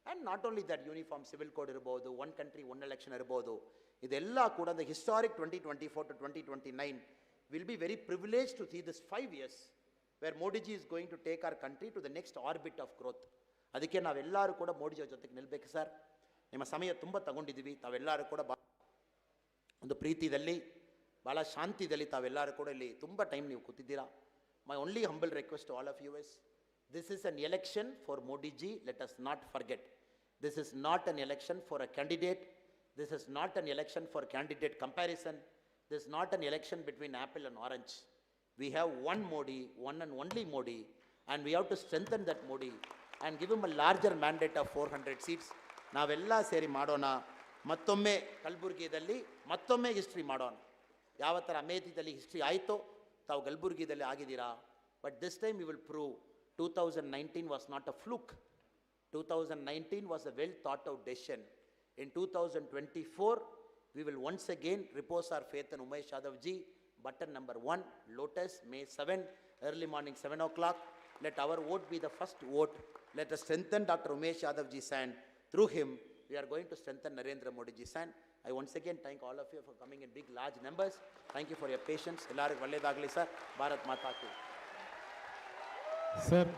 And not only that, uniform civil code irbodu, one country, one election irbodu. Idella kuda the historic 2024 to 2029 will be very privileged to see this 5 years where Modi ji is going to take our country to the next orbit of growth. ಅದಕ್ಕೆ ನಾವೆಲ್ಲರೂ ಕೂಡ Modi G ಜೊತೆಗೆ ನಿಲ್ಲಬೇಕು sir. ನಿಮ್ಮ ಸಮಯ ತುಂಬ ತಗೊಂಡಿದ್ದೀವಿ. ತಾವೆಲ್ಲರೂ ಕೂಡ ಒಂದು ಪ್ರೀತಿಯಲ್ಲಿ, ಭಾಳ ಶಾಂತಿಯಲ್ಲಿ ತಾವೆಲ್ಲರೂ ಕೂಡ ಇಲ್ಲಿ ತುಂಬ ಟೈಮ್ ನೀವು ಕೂತಿದ್ದೀರಾ. My only humble request to all of you is, this is an election for Modi ji, let us not forget. This is not an election for a candidate. This is not an election for candidate comparison. This is not an election between apple and orange. We have one Modi, one and only Modi, and we have to strengthen that Modi and give him a larger mandate of 400 seats. ನಾವೆಲ್ಲ ಸೇರಿ ಮಾಡೋಣ. ಮತ್ತೊಮ್ಮೆ ಕಲಬುರಗಿಯಲ್ಲಿ ಮತ್ತೊಮ್ಮೆ history ಮಾಡೋಣ. ಯಾವ ಥರ ಅಮೇಥಿದಲ್ಲಿ history ಆಯಿತೋ ತಾವು ಕಲಬುರಗಿದಲ್ಲಿ ಆಗಿದ್ದೀರಾ. But this time we will prove 2019 was not a fluke. 2019 was a well thought out decision. In 2024 we will once again repose our faith in Umesh Yadav ji. Button number 1, Lotus, May 7, early morning 7 o'clock. Let our vote be the first vote. Let us strengthen Dr. Umesh Yadav ji's hand. Through him we are going to strengthen Narendra Modi ji's hand. I once again thank all of you for coming in big large numbers. Thank you for your patience. Ellarigu ಒಳ್ಳೆಯದಾಗಲಿ sir. Bharat ಮಾತಾ ಕಿ. Sir